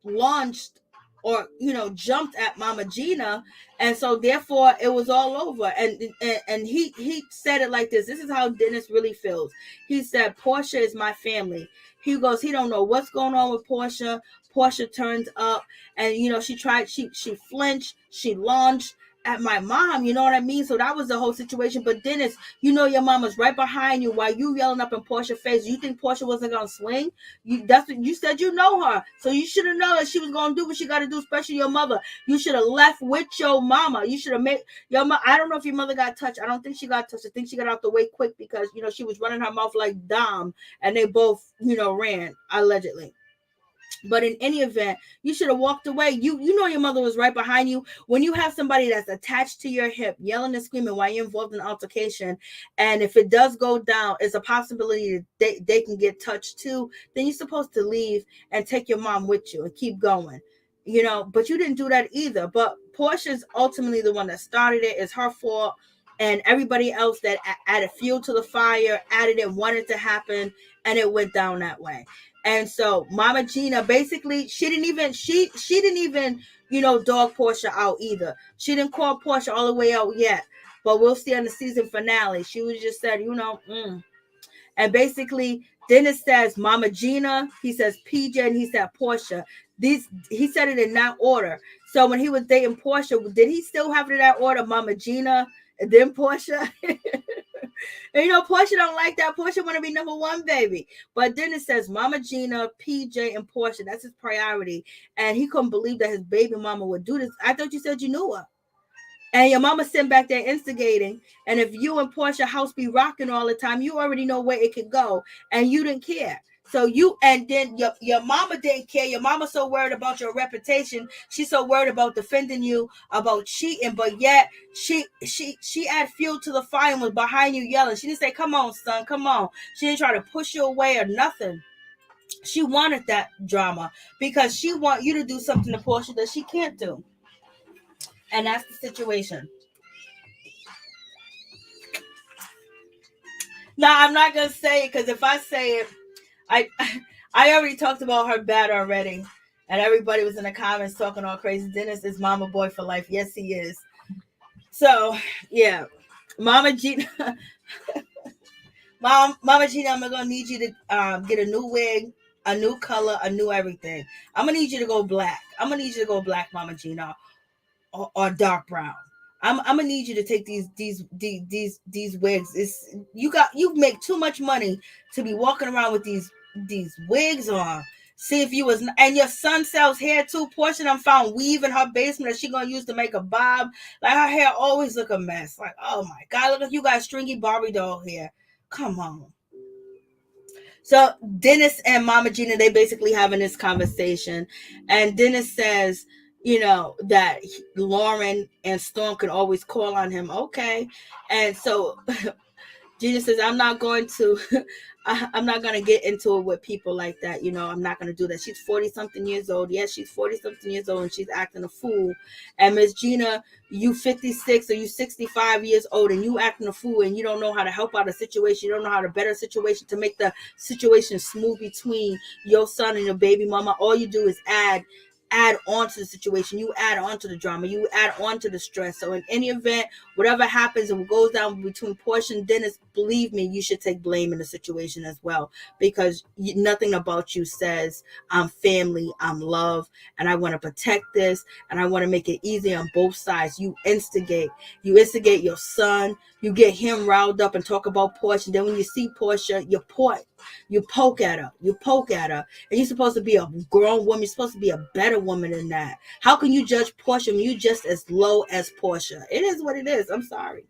launched or jumped at Mama Gina, and so therefore it was all over. And he said it like this. This is how Dennis really feels. He said, Porsha is my family. He goes, he don't know what's going on with Porsha. Porsha turns up, and she flinched, she launched at my mom, you know what I mean? So that was the whole situation. But Dennis, your mom was right behind you while you yelling up in Porsha's face. You think Porsha wasn't gonna swing? That's what you said. You know her, so you should have known that she was gonna do what she got to do. Especially your mother. You should have left with your mama. You should have made your mother. I don't know if your mother got touched. I don't think she got touched. I think she got out the way quick because she was running her mouth like Dom, and they both ran allegedly. But in any event, you should have walked away. You know your mother was right behind you. When you have somebody that's attached to your hip, yelling and screaming while you're involved in an altercation, and if it does go down, it's a possibility that they can get touched too, then you're supposed to leave and take your mom with you and keep going. But you didn't do that either. But Porsha's ultimately the one that started it. It's her fault. And everybody else that added fuel to the fire, added it, wanted to happen, and it went down that way. And so Mama Gina, basically, she didn't even dog Porsha out either. She didn't call Porsha all the way out yet, but we'll see on the season finale. She was just said, And basically, Dennis says Mama Gina, he says PJ, and he said Porsha. He said it in that order. So when he was dating Porsha, did he still have it in that order? Mama Gina and then Porsha. And Porsha don't like that. Porsha want to be number one, baby. But then it says Mama Gina, PJ, and Porsha. That's his priority. And he couldn't believe that his baby mama would do this. I thought you said you knew her. And your mama sitting back there instigating. And if you and Porsha house be rocking all the time, you already know where it could go. And you didn't care. So then your mama didn't care. Your mama so worried about your reputation. She's so worried about defending you, about cheating. But yet she add fuel to the fire and was behind you yelling. She didn't say, come on, son, come on. She didn't try to push you away or nothing. She wanted that drama because she want you to do something to Porsha that she can't do. And that's the situation. No, I'm not gonna say it because if I say it, I I already talked about her bad already, and everybody was in the comments talking all crazy. Dennis is mama boy for life. Yes, he is. So yeah, Mama Gina, Mama Gina, I'm gonna need you to get a new wig, a new color, a new everything. I'm gonna need you to go black. I'm gonna need you to go black, Mama Gina, or dark brown. I'm gonna need you to take these wigs. It's you make too much money to be walking around with these wigs on. See if you was and your son sells hair too. Portia done found weave in her basement that she gonna use to make a bob. Like her hair always look a mess. Like oh my god, look like you got stringy Barbie doll hair. Come on. So Dennis and Mama Gina, they basically having this conversation, and Dennis says, you know, that Lauren and Storm could always call on him. Okay, and so Gina says, I'm not going to, I'm not going to get into it with people like that. You know, I'm not going to do that. She's 40 something years old. Yes, she's 40 something years old and she's acting a fool. And Miss Gina, you 56 or you 65 years old and you acting a fool and you don't know how to help out a situation. You don't know how to better a situation to make the situation smooth between your son and your baby mama. All you do is add on to the situation. You add on to the drama. You add on to the stress. So in any event, whatever happens and what goes down between Porsha and Dennis, believe me, you should take blame in the situation as well, because nothing about you says I'm family, I'm love, and I want to protect this, and I want to make it easy on both sides. You instigate your son, you get him riled up and talk about Porsha. Then when you see Porsha, you poke at her, and you're supposed to be a grown woman. You're supposed to be a better woman than that. How can you judge Porsha when you just as low as Porsha? It is what it is. I'm sorry.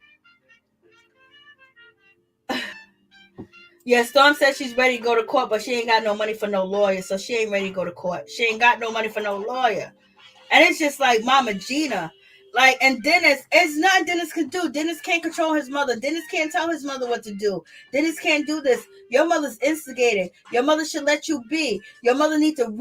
Yeah, Storm said she's ready to go to court, but she ain't got no money for no lawyer, so she ain't ready to go to court. She ain't got no money for no lawyer. And it's just like Mama Gina. Like, and Dennis, it's nothing Dennis can do. Dennis can't control his mother. Dennis can't tell his mother what to do. Dennis can't do this. Your mother's instigating. Your mother should let you be. Your mother needs to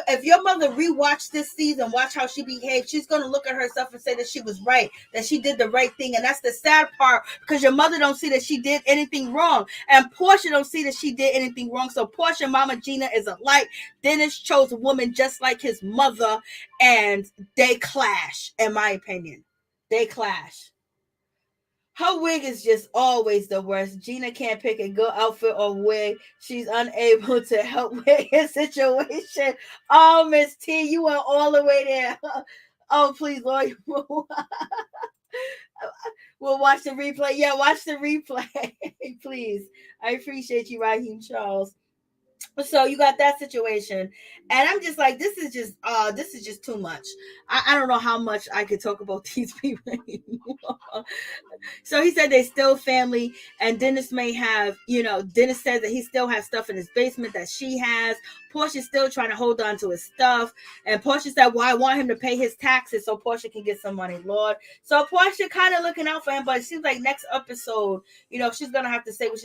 if your mother rewatch this season, watch how she behaved, she's going to look at herself and say that she was right, that she did the right thing. And that's the sad part, because your mother don't see that she did anything wrong. And Porsha don't see that she did anything wrong. So Porsha and Mama Gina is alike. Dennis chose a woman just like his mother, and they clash, in my opinion. They clash. Her wig is just always the worst. Gina can't pick a good outfit or wig. She's unable to help with his situation. Oh, Miss T, you went all the way there. Oh, please, Lord. We'll watch the replay. Yeah, watch the replay. Please. I appreciate you, Raheem Charles. So you got that situation, and I'm just like, this is just too much. I don't know how much I could talk about these people anymore. So he said they still family, and Dennis may have, Dennis says that he still has stuff in his basement that she has. Porsha's still trying to hold on to his stuff, and Porsha said, well, I want him to pay his taxes so Porsha can get some money, Lord. So Porsha kind of looking out for him, but it seems like next episode, she's gonna have to say what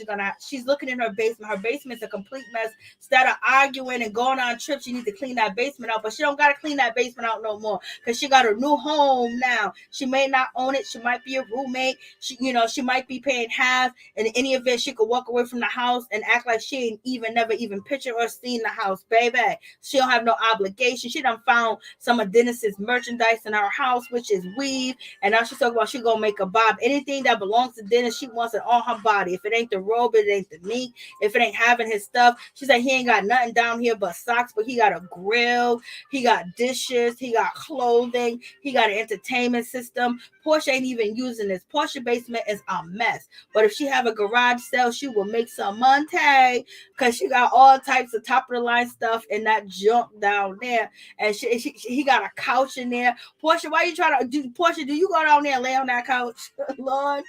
she's looking in her basement. Her basement's a complete mess. Instead of arguing and going on trips, she needs to clean that basement out, but she don't gotta clean that basement out no more, because she got her new home now. She may not own it. She might be a roommate. She might be paying half. In any event, she could walk away from the house and act like she ain't never even pictured or seen the house, baby. She don't have no obligation. She done found some of Dennis's merchandise in her house, which is weave, and now she's talking about she gonna make a bob. Anything that belongs to Dennis, she wants it on her body. If it ain't the robe, it ain't the meat. If it ain't having his stuff, she's like, he ain't got nothing down here but socks, but he got a grill, he got dishes, he got clothing, he got an entertainment system. Porsha ain't even using this. Porsha basement is a mess. But if she have a garage sale, she will make some money, because she got all types of top of the line stuff in that junk down there. And he got a couch in there. Porsha, why you trying to do? Porsha, do you go down there and lay on that couch, Lord?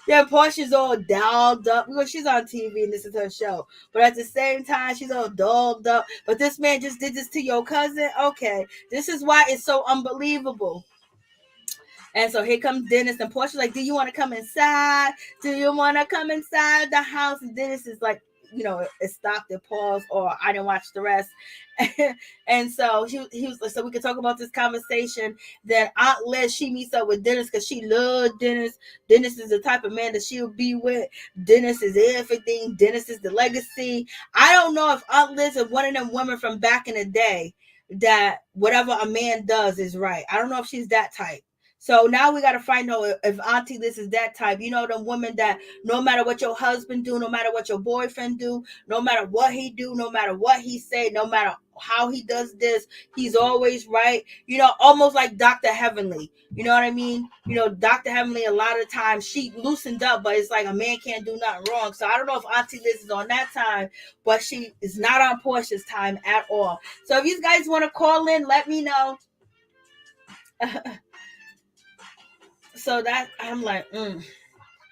Yeah, Porsha's all dolled up because she's on TV and this is her show. But at the same time, she's all dolled up. But this man just did this to your cousin? Okay. This is why it's so unbelievable. And so here comes Dennis, and Porsha's like, do you want to come inside? Do you want to come inside the house? And Dennis is like, it stopped, it paused, or I didn't watch the rest. And so he was like, so we could talk about this conversation that Aunt Liz, she meets up with Dennis because she loved Dennis. Dennis is the type of man that she'll be with. Dennis is everything. Dennis is the legacy. I don't know if Aunt Liz is one of them women from back in the day that whatever a man does is right. I don't know if she's that type. So now we got to find out if Auntie Liz is that type. The woman that no matter what your husband do, no matter what your boyfriend do, no matter what he do, no matter what he say, no matter how he does this, he's always right. Almost like Dr. Heavenly. You know what I mean? Dr. Heavenly, a lot of times she loosened up, but it's like a man can't do nothing wrong. So I don't know if Auntie Liz is on that time, but she is not on Porsha's time at all. So if you guys want to call in, let me know. So that I'm like,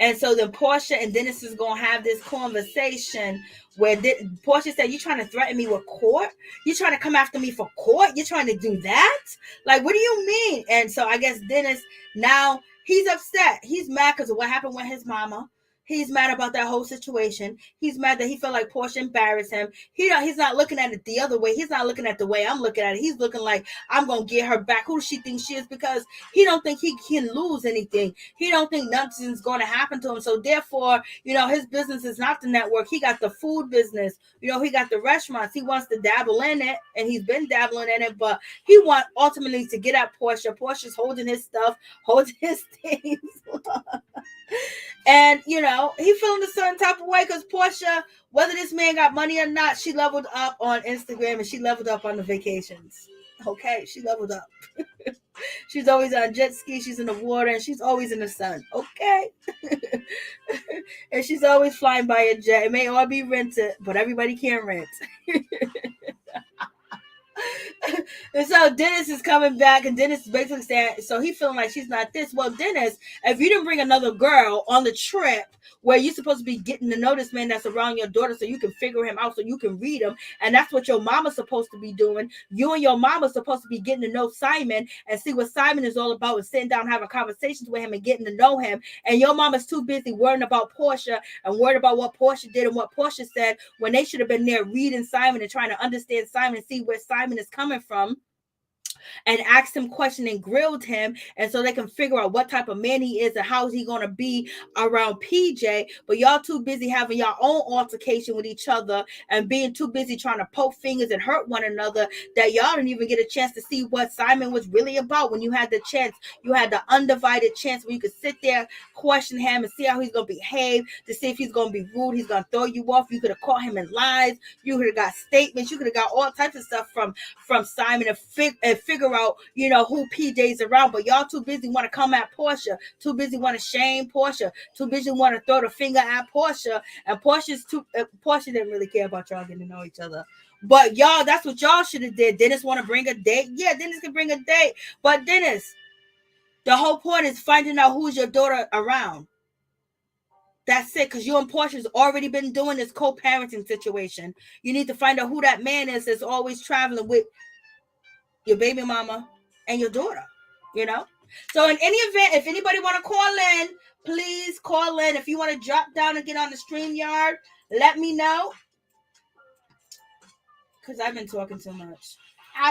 And so then Porsha and Dennis is gonna have this conversation where Porsha said, "You trying to threaten me with court? You trying to come after me for court? You trying to do that? Like, what do you mean?" And so I guess Dennis now he's upset. He's mad because of what happened with his mama. He's mad about that whole situation. He's mad that he felt like Porsha embarrassed him. He's not looking at it the other way. He's not looking at the way I'm looking at it. He's looking like, I'm going to get her back. Who does she think she is? Because he don't think he can lose anything. He don't think nothing's going to happen to him. So therefore, his business is not the network. He got the food business. He got the restaurants. He wants to dabble in it, and he's been dabbling in it, but he wants ultimately to get at Porsha. Porsha's holding his stuff, holding his things. And, he feeling a certain type of way because Porsha, whether this man got money or not, she leveled up on Instagram and she leveled up on the vacations. Okay, she leveled up. She's always on jet ski, she's in the water, and she's always in the sun. Okay. And she's always flying by a jet. It may all be rented, but everybody can rent. And so Dennis is coming back, and Dennis is basically saying, so he feeling like she's not this. Well, Dennis, if you didn't bring another girl on the trip where you're supposed to be getting to know this man that's around your daughter so you can figure him out, so you can read him, and that's what your mama's supposed to be doing. You and your mama supposed to be getting to know Simon and see what Simon is all about, and sitting down having conversations with him and getting to know him. And your mama's too busy worrying about Porsha and worried about what Porsha did and what Porsha said, when they should have been there reading Simon and trying to understand Simon and see where Simon is coming from, and asked him questions and grilled him, and so they can figure out what type of man he is and how is he going to be around PJ. But y'all too busy having your own altercation with each other and being too busy trying to poke fingers and hurt one another, that y'all didn't even get a chance to see what Simon was really about. When you had the chance, you had the undivided chance where you could sit there, question him, and see how he's going to behave, to see if he's going to be rude, he's going to throw you off. You could have caught him in lies, you could have got statements, you could have got all types of stuff from Simon and figure out, who PJ's around. But y'all too busy want to come at Porsha, too busy want to shame Porsha, too busy want to throw the finger at Porsha, and Porsha didn't really care about y'all getting to know each other. But y'all, that's what y'all should have did. Dennis want to bring a date? Yeah, Dennis can bring a date. But Dennis, the whole point is finding out who's your daughter around. That's it, because you and Porsha's already been doing this co-parenting situation. You need to find out who that man is that's always traveling with your baby mama and your daughter, So in any event, if anybody want to call in, please call in. If you want to drop down and get on the StreamYard, let me know. Because I've been talking too much. I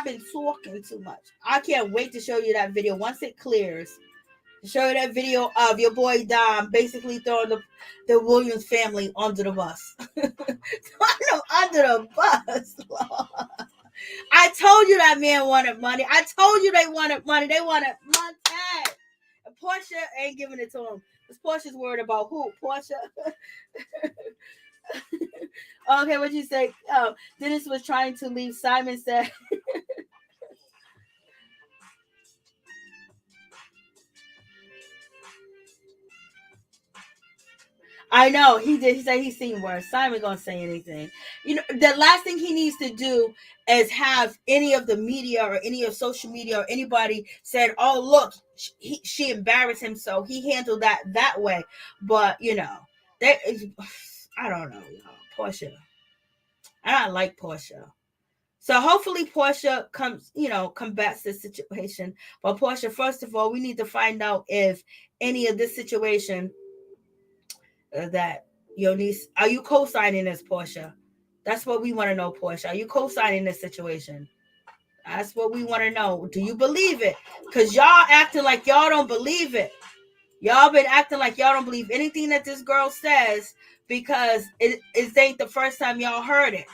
can't wait to show you that video once it clears. To show you that video of your boy Dom basically throwing the Williams family under the bus. Under the bus, Lord. I told you that man wanted money. I told you they wanted money. They wanted money. And Porsha ain't giving it to him. Because Porsha's worried about who? Porsha? Okay, what'd you say? Dennis was trying to leave. Simon said... I know, he did. He said he's seen worse. Simon gonna say anything. The last thing he needs to do is have any of the media or any of social media or anybody said, "Oh, look, she embarrassed him, so he handled that way." But I don't know, Porsha. I don't like Porsha. So hopefully Porsha combats this situation. But Porsha, first of all, we need to find out if any of this situation that Your niece, are you co-signing this, Porsha? That's what we want to know, Porsha. Are you co-signing this situation? That's what we want to know. Do you believe it? Because y'all acting like y'all don't believe it. Y'all been acting like y'all don't believe anything that this girl says because it ain't the first time y'all heard it.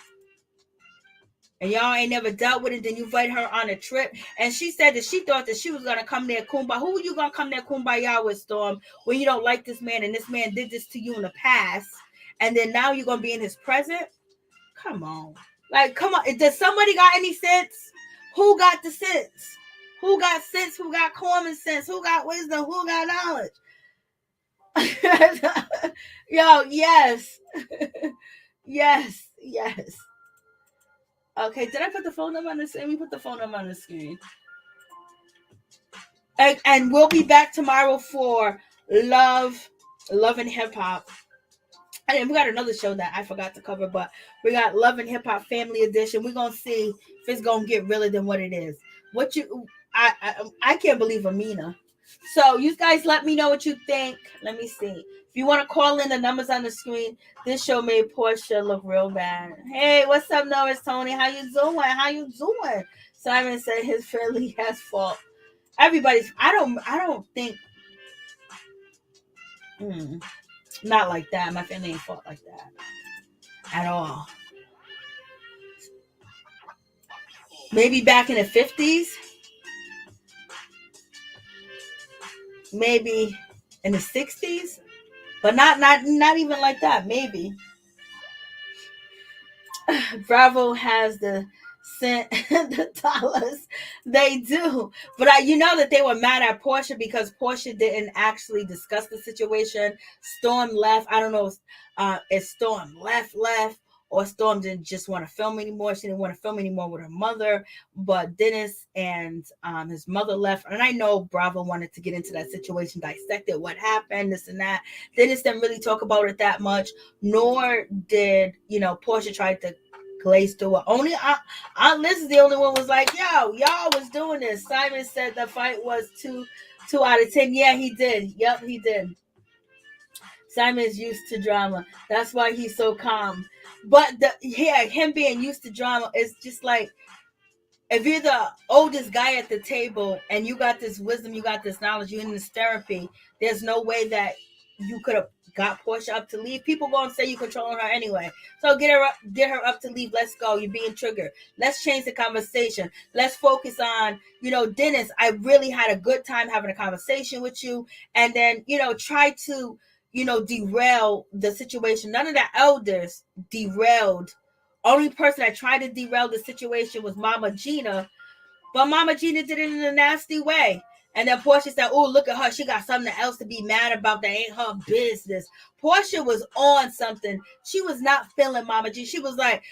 And y'all ain't never dealt with it. Then you invite her on a trip. And she said that she thought that she was going to come there kumbaya. Who are you going to come there kumbaya with, Storm, when you don't like this man and this man did this to you in the past? And then now you're going to be in his present? Come on. Like, come on. Does somebody got any sense? Who got the sense? Who got sense? Who got common sense? Who got wisdom? Who got knowledge? Yo, yes. Yes. Okay, did I put the phone number on the screen? We put the phone number on the screen. And we'll be back tomorrow for Love and Hip Hop. And we got another show that I forgot to cover, but we got Love and Hip Hop Family Edition. We're gonna see if it's gonna get realer than what it is. I can't believe Amina. So you guys let me know what you think. Let me see. If you want to call in, the numbers on the screen. This show made Porsha look real bad. Hey, what's up, Norris Tony? How you doing? Simon said his family has fault. Everybody's. I don't think. Not like that. My family ain't fought like that at all. Maybe back in the 50s. Maybe in the 60s. But not even like that. Maybe. Bravo has the cent, the dollars. They do. But you know that they were mad at Porsha because Porsha didn't actually discuss the situation. Storm left. I don't know if Storm left or Storm didn't just want to film anymore. She didn't want to film anymore with her mother. But Dennis and his mother left. And I know Bravo wanted to get into that situation, dissect it, what happened, this and that. Dennis didn't really talk about it that much, nor did, Porsha try to glaze through it. Only Aunt Liz is the only one was like, yo, y'all was doing this. Simon said the fight was 2 out of 10. Yeah, he did. Yep, he did. Simon's used to drama. That's why he's so calm. But him being used to drama is just like, if you're the oldest guy at the table and you got this wisdom, you got this knowledge, you're in this therapy, there's no way that you could have got Porsha up to leave. People gonna say you controlling her anyway. So get her up to leave. Let's go. You're being triggered. Let's change the conversation. Let's focus on, Dennis, I really had a good time having a conversation with you. And then, try to, derail the situation. None of the elders derailed. Only person that tried to derail the situation was Mama Gina. But Mama Gina did it in a nasty way. And then Porsha said, oh, look at her. She got something else to be mad about that ain't her business. Porsha was on something. She was not feeling Mama G. She was like,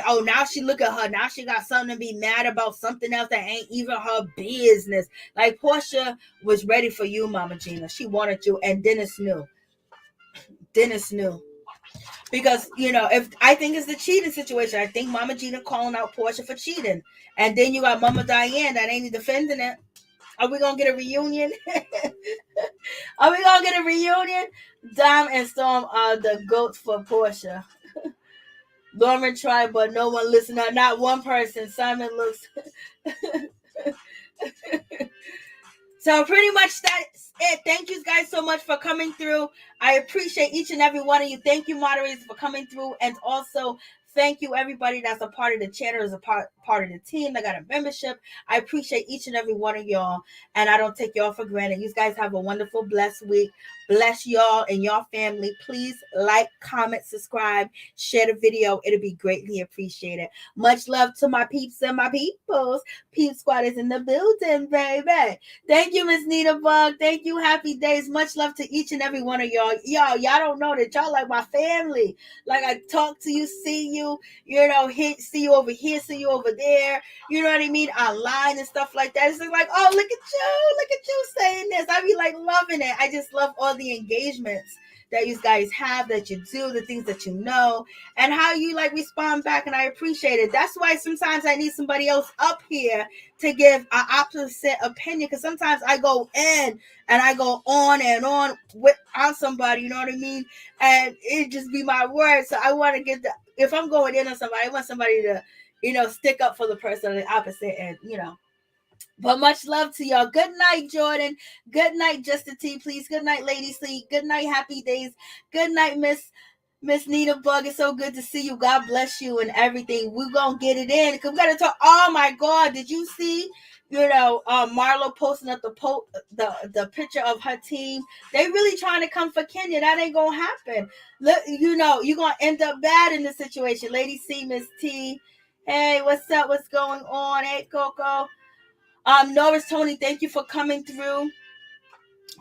oh, now she look at her. Now she got something to be mad about, something else that ain't even her business. Like, Porsha was ready for you, Mama Gina. She wanted you. And Dennis knew. Because, if I think it's the cheating situation, I think Mama Gina calling out Porsha for cheating. And then you got Mama Diane that ain't defending it. Are we going to get a reunion? Dom and Storm are the goats for Porsha. Lauren tried, but no one listened. Not one person. Simon looks... So pretty much that's it. Thank you guys so much for coming through. I appreciate each and every one of you. Thank you, moderators, for coming through. And also, thank you, everybody that's a part of the channel, is a part of the team that got a membership. I appreciate each and every one of y'all. And I don't take y'all for granted. You guys have a wonderful, blessed week. Bless y'all and y'all family. Please like, comment, subscribe, share the video. It'll be greatly appreciated. Much love to my peeps and my peoples. Peep Squad is in the building, baby. Thank you, Miss Nita Bug. Thank you. Happy days. Much love to each and every one of y'all. Y'all don't know that y'all like my family. Like, I talk to you, see you, see you over here, see you over there. You know what I mean? Online and stuff like that. It's like, oh, look at you saying this. I be like loving it. I just love all the engagements that you guys have, that you do, the things that you know, and how you like respond back. And I appreciate it. That's why sometimes I need somebody else up here to give an opposite opinion, because sometimes I go in and I go on and on on somebody, you know what I mean? And it just be my word. So I want to get if I'm going in on somebody, I want somebody to, stick up for the person on the opposite end, But much love to y'all. Good night, Jordan. Good night, Justin T. Please. Good night, Lady Sleep. Good night, Happy Days. Good night, Miss Nina Bug. It's so good to see you. God bless you and everything. We're gonna get it in. Cause we gotta talk. Oh my God, did you see? Marlo posting up the picture of her team. They really trying to come for Kenya. That ain't gonna happen. Look, you're gonna end up bad in this situation. Lady C, Miss T. Hey, what's up? What's going on? Hey, Coco. Norris Tony, thank you for coming through.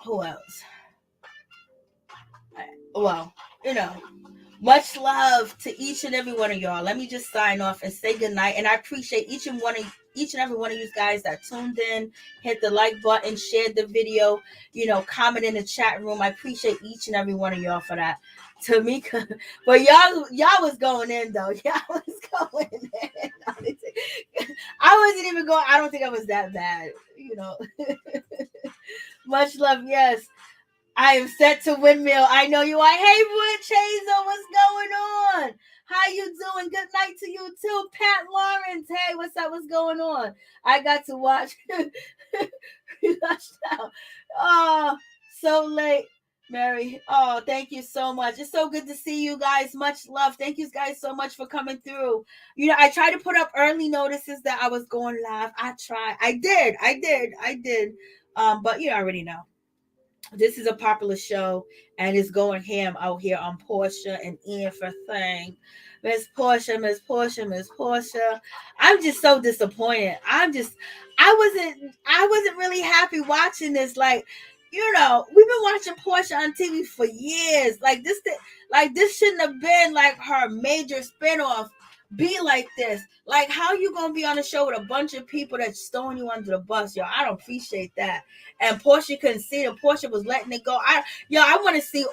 Who else? Well, much love to each and every one of y'all. Let me just sign off and say good night. And I appreciate each and every one of you guys that tuned in, hit the like button, shared the video, comment in the chat room. I appreciate each and every one of y'all for that. Tamika, but y'all was going in though. Y'all was going in. I wasn't even going. I don't think I was that bad. Much love. Yes, I am set to windmill. I know you are. Hey, Wood Chaser, what's going on? How you doing? Good night to you too, Pat Lawrence. Hey, what's up? What's going on? I got to watch. Oh, so late. Mary, oh, thank you so much. It's so good to see you guys. Much love. Thank you guys so much for coming through. I tried to put up early notices that I was going live. I tried. I did. But you already know. This is a popular show, and it's going ham out here on Porsha and everything. Miss Porsha. I'm just so disappointed. I wasn't really happy watching this. Like, we've been watching Porsha on TV for years. Like this shouldn't have been like her major spinoff. Be like this. Like, how you gonna be on a show with a bunch of people that's throwing you under the bus, yo? I don't appreciate that. And Porsha couldn't see it. Porsha was letting it go. I want to see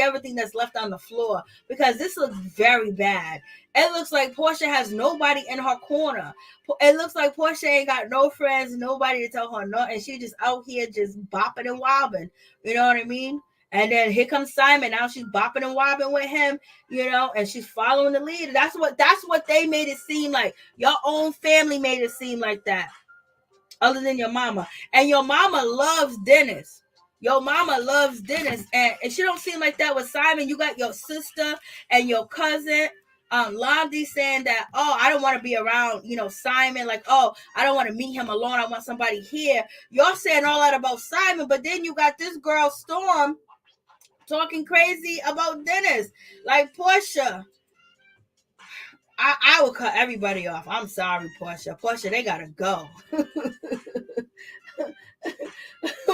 everything that's left on the floor, because this looks very bad. It looks like Porsha has nobody in her corner. It looks like Porsha ain't got no friends, nobody to tell her no, and she just out here just bopping and wobbing. You know what I mean? And then here comes Simon. Now she's bopping and wobbling with him, and she's following the lead. That's what they made it seem like. Your own family made it seem like that. Other than your mama. And your mama loves Dennis. And she don't seem like that with Simon. You got your sister and your cousin, Londi, saying that, oh, I don't want to be around, Simon. Like, oh, I don't want to meet him alone. I want somebody here. Y'all saying all that about Simon, but then you got this girl, Storm, talking crazy about Dennis. Like, Porsha, I will cut everybody off. I'm sorry, Porsha. Porsha, they gotta go.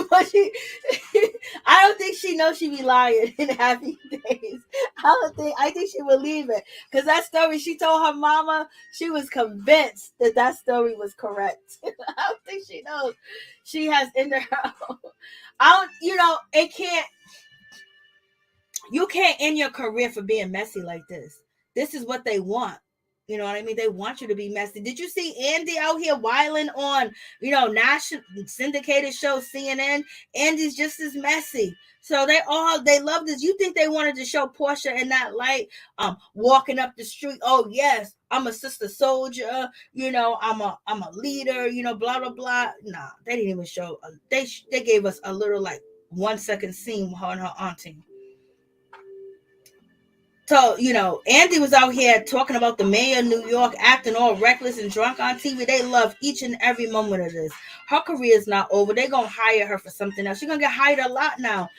But I don't think she knows she be lying in Happy Days. I think she will leave it, because that story she told her mama, she was convinced that story was correct. I don't think she knows. She has in her own. You can't end your career for being messy like this. This is what they want. You know what I mean? They want you to be messy. Did you see Andy out here whiling on, national syndicated show CNN? Andy's just as messy. So they love this. You think they wanted to show Porsha in that light, walking up the street? Oh yes, I'm a sister soldier. I'm a leader. Blah blah blah. Nah, they didn't even show. They gave us a little like 1 second scene with her and her auntie. So, Andy was out here talking about the mayor of New York acting all reckless and drunk on TV. They love each and every moment of this. Her career is not over. They're going to hire her for something else. She's going to get hired a lot now.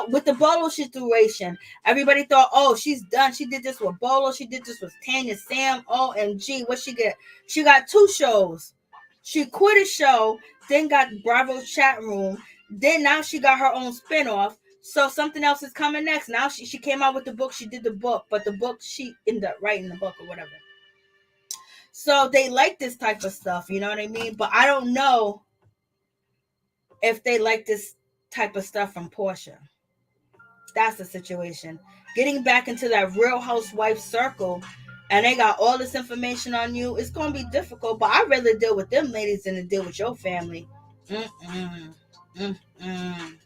With the Bolo situation, everybody thought, oh, she's done. She did this with Bolo. She did this with Tanya Sam. OMG. What she get? She got 2 shows. She quit a show, then got Bravo's chat room. Then now she got her own spinoff. So something else is coming next. Now she came out with the book. She did the book, but the book, she ended up writing the book or whatever. So they like this type of stuff, you know what I mean? But I don't know if they like this type of stuff from Porsha. That's the situation. Getting back into that Real Housewife circle, and they got all this information on you, it's gonna be difficult. But I'd rather deal with them ladies than to deal with your family. Mm-mm. Mm-mm.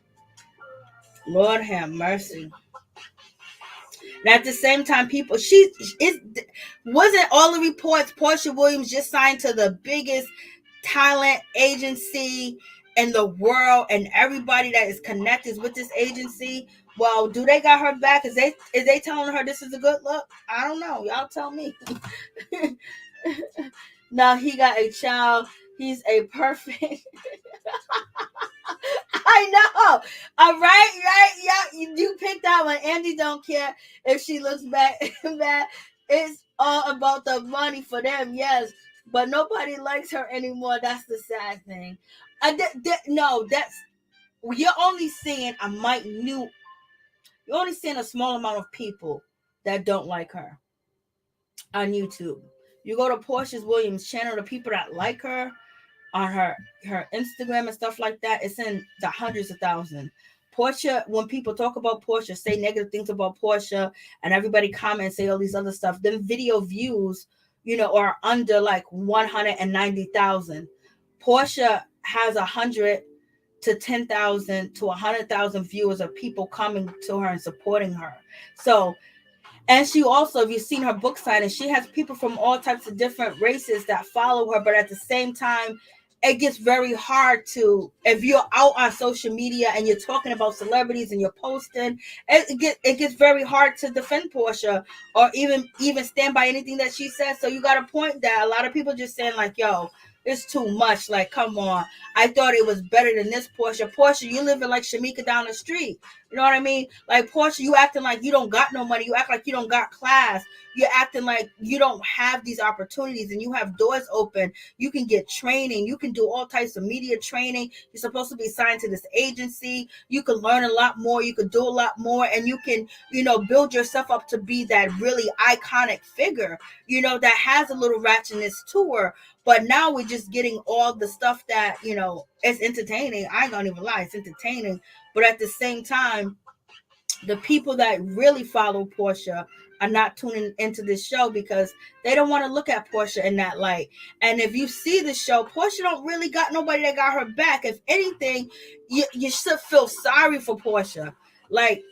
Lord have mercy. And at the same time, people, wasn't all the reports Porsha Williams just signed to the biggest talent agency in the world, and everybody that is connected with this agency. Well, do they got her back? Is they telling her this is a good look? I don't know. Y'all tell me. Now he got a child. He's a perfect. I know. All right. Yeah, you picked that one. Andy don't care if she looks bad. It's all about the money for them, yes. But nobody likes her anymore. That's the sad thing. No, you're only seeing a minute. You're only seeing a small amount of people that don't like her on YouTube. You go to Porsha Williams' channel, the people that like her on her Instagram and stuff like that, it's in the hundreds of thousands. Porsha, when people talk about Porsha, say negative things about Porsha, and everybody comments, say all these other stuff, then video views, are under like 190,000. Porsha has 100 to 10,000 to 100,000 viewers of people coming to her and supporting her. So, and she also, if you've seen her book signing, she has people from all types of different races that follow her. But at the same time, it gets very hard if you're out on social media and you're talking about celebrities and you're posting, it gets very hard to defend Porsha or even stand by anything that she says. So you got a point that a lot of people just saying like, yo, it's too much. Like, come on. I thought it was better than this Porsha. Porsha, you living like Shamika down the street. You know what I mean? Like, Porsha, you acting like you don't got no money. You act like you don't got class. You're acting like you don't have these opportunities and you have doors open. You can get training. You can do all types of media training. You're supposed to be signed to this agency. You can learn a lot more. You can do a lot more. And you can, build yourself up to be that really iconic figure, that has a little ratchetness to her. But now we're just getting all the stuff that, it's entertaining. I ain't gonna even lie, it's entertaining. But at the same time, the people that really follow Porsha are not tuning into this show because they don't want to look at Porsha in that light. And if you see the show, Porsha don't really got nobody that got her back. If anything, you should feel sorry for Porsha. Like,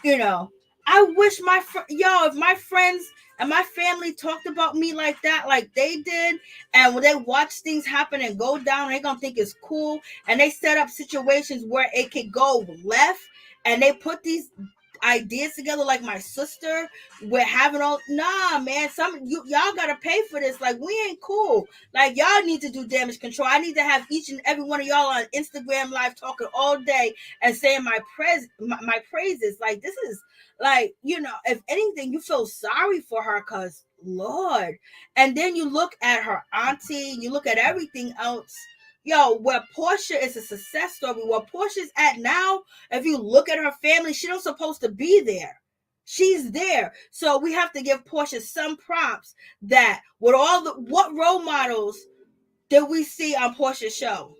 I wish if my friends and my family talked about me like that, like they did, and when they watch things happen and go down, they're gonna think it's cool, and they set up situations where it could go left, and they put these ideas together, like my sister, we're having man, y'all gotta pay for this. Like, we ain't cool. Like, y'all need to do damage control. I need to have each and every one of y'all on Instagram live talking all day and saying my praises. Like, this is like, if anything, you feel sorry for her because Lord. And then you look at her auntie, you look at everything else. Where Porsha is a success story, where Porsha's at now, if you look at her family, she don't supposed to be there. She's there. So we have to give Porsha some props that with what role models did we see on Porsha's show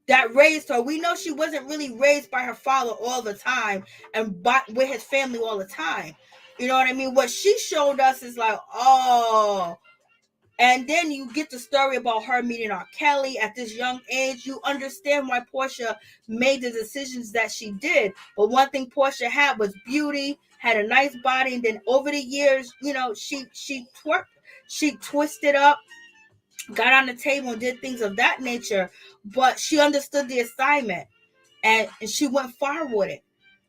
that raised her? We know she wasn't really raised by her father all the time and with his family all the time. You know what I mean? What she showed us is like, oh. And then you get the story about her meeting R. Kelly at this young age. You understand why Porsha made the decisions that she did. But one thing Porsha had was beauty, had a nice body. And then over the years, she twisted up, got on the table and did things of that nature. But she understood the assignment and she went far with it.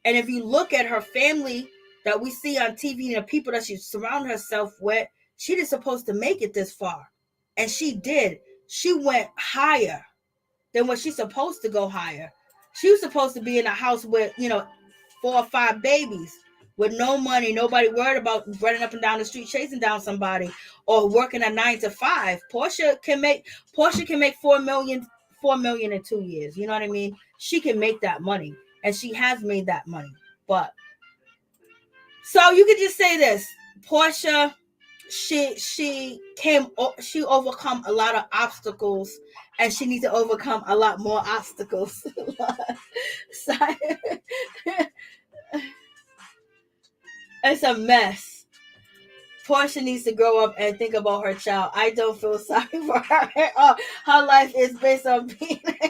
And if you look at her family that we see on TV and the people that she surrounded herself with, she was supposed to make it this far. And she did. She went higher than what she's supposed to go higher. She was supposed to be in a house with, 4 or 5 babies with no money, nobody worried about running up and down the street chasing down somebody or working a 9 to 5. Porsha can make $4 million in 2 years. You know what I mean? She can make that money, and she has made that money. But so you could just say this, Porsha, she overcome a lot of obstacles, and she needs to overcome a lot more obstacles. It's a mess. Porsha needs to grow up and think about her child. I don't feel sorry for her at all. Her life is based on being a liar.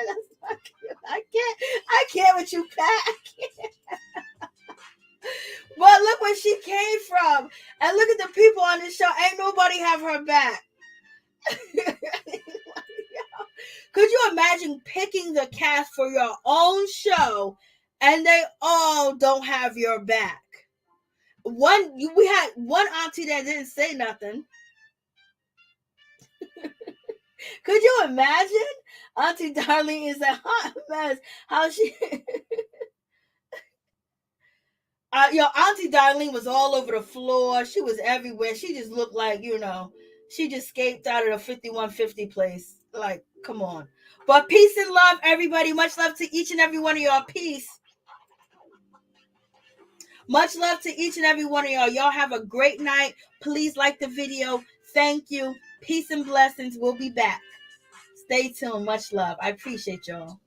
That's not cute. I can't with you, Pat. I can't. But look where she came from. And look at the people on this show. Ain't nobody have her back. Could you imagine picking the cast for your own show and they all don't have your back? We had one auntie that didn't say nothing. Could you imagine? Auntie Darlene is a hot mess. How she Auntie Darlene was all over the floor. She was everywhere. She just looked like, she just escaped out of the 5150 place. Like, come on. But peace and love, everybody. Much love to each and every one of y'all. Peace. Much love to each and every one of y'all. Y'all have a great night. Please like the video. Thank you. Peace and blessings. We'll be back. Stay tuned. Much love. I appreciate y'all.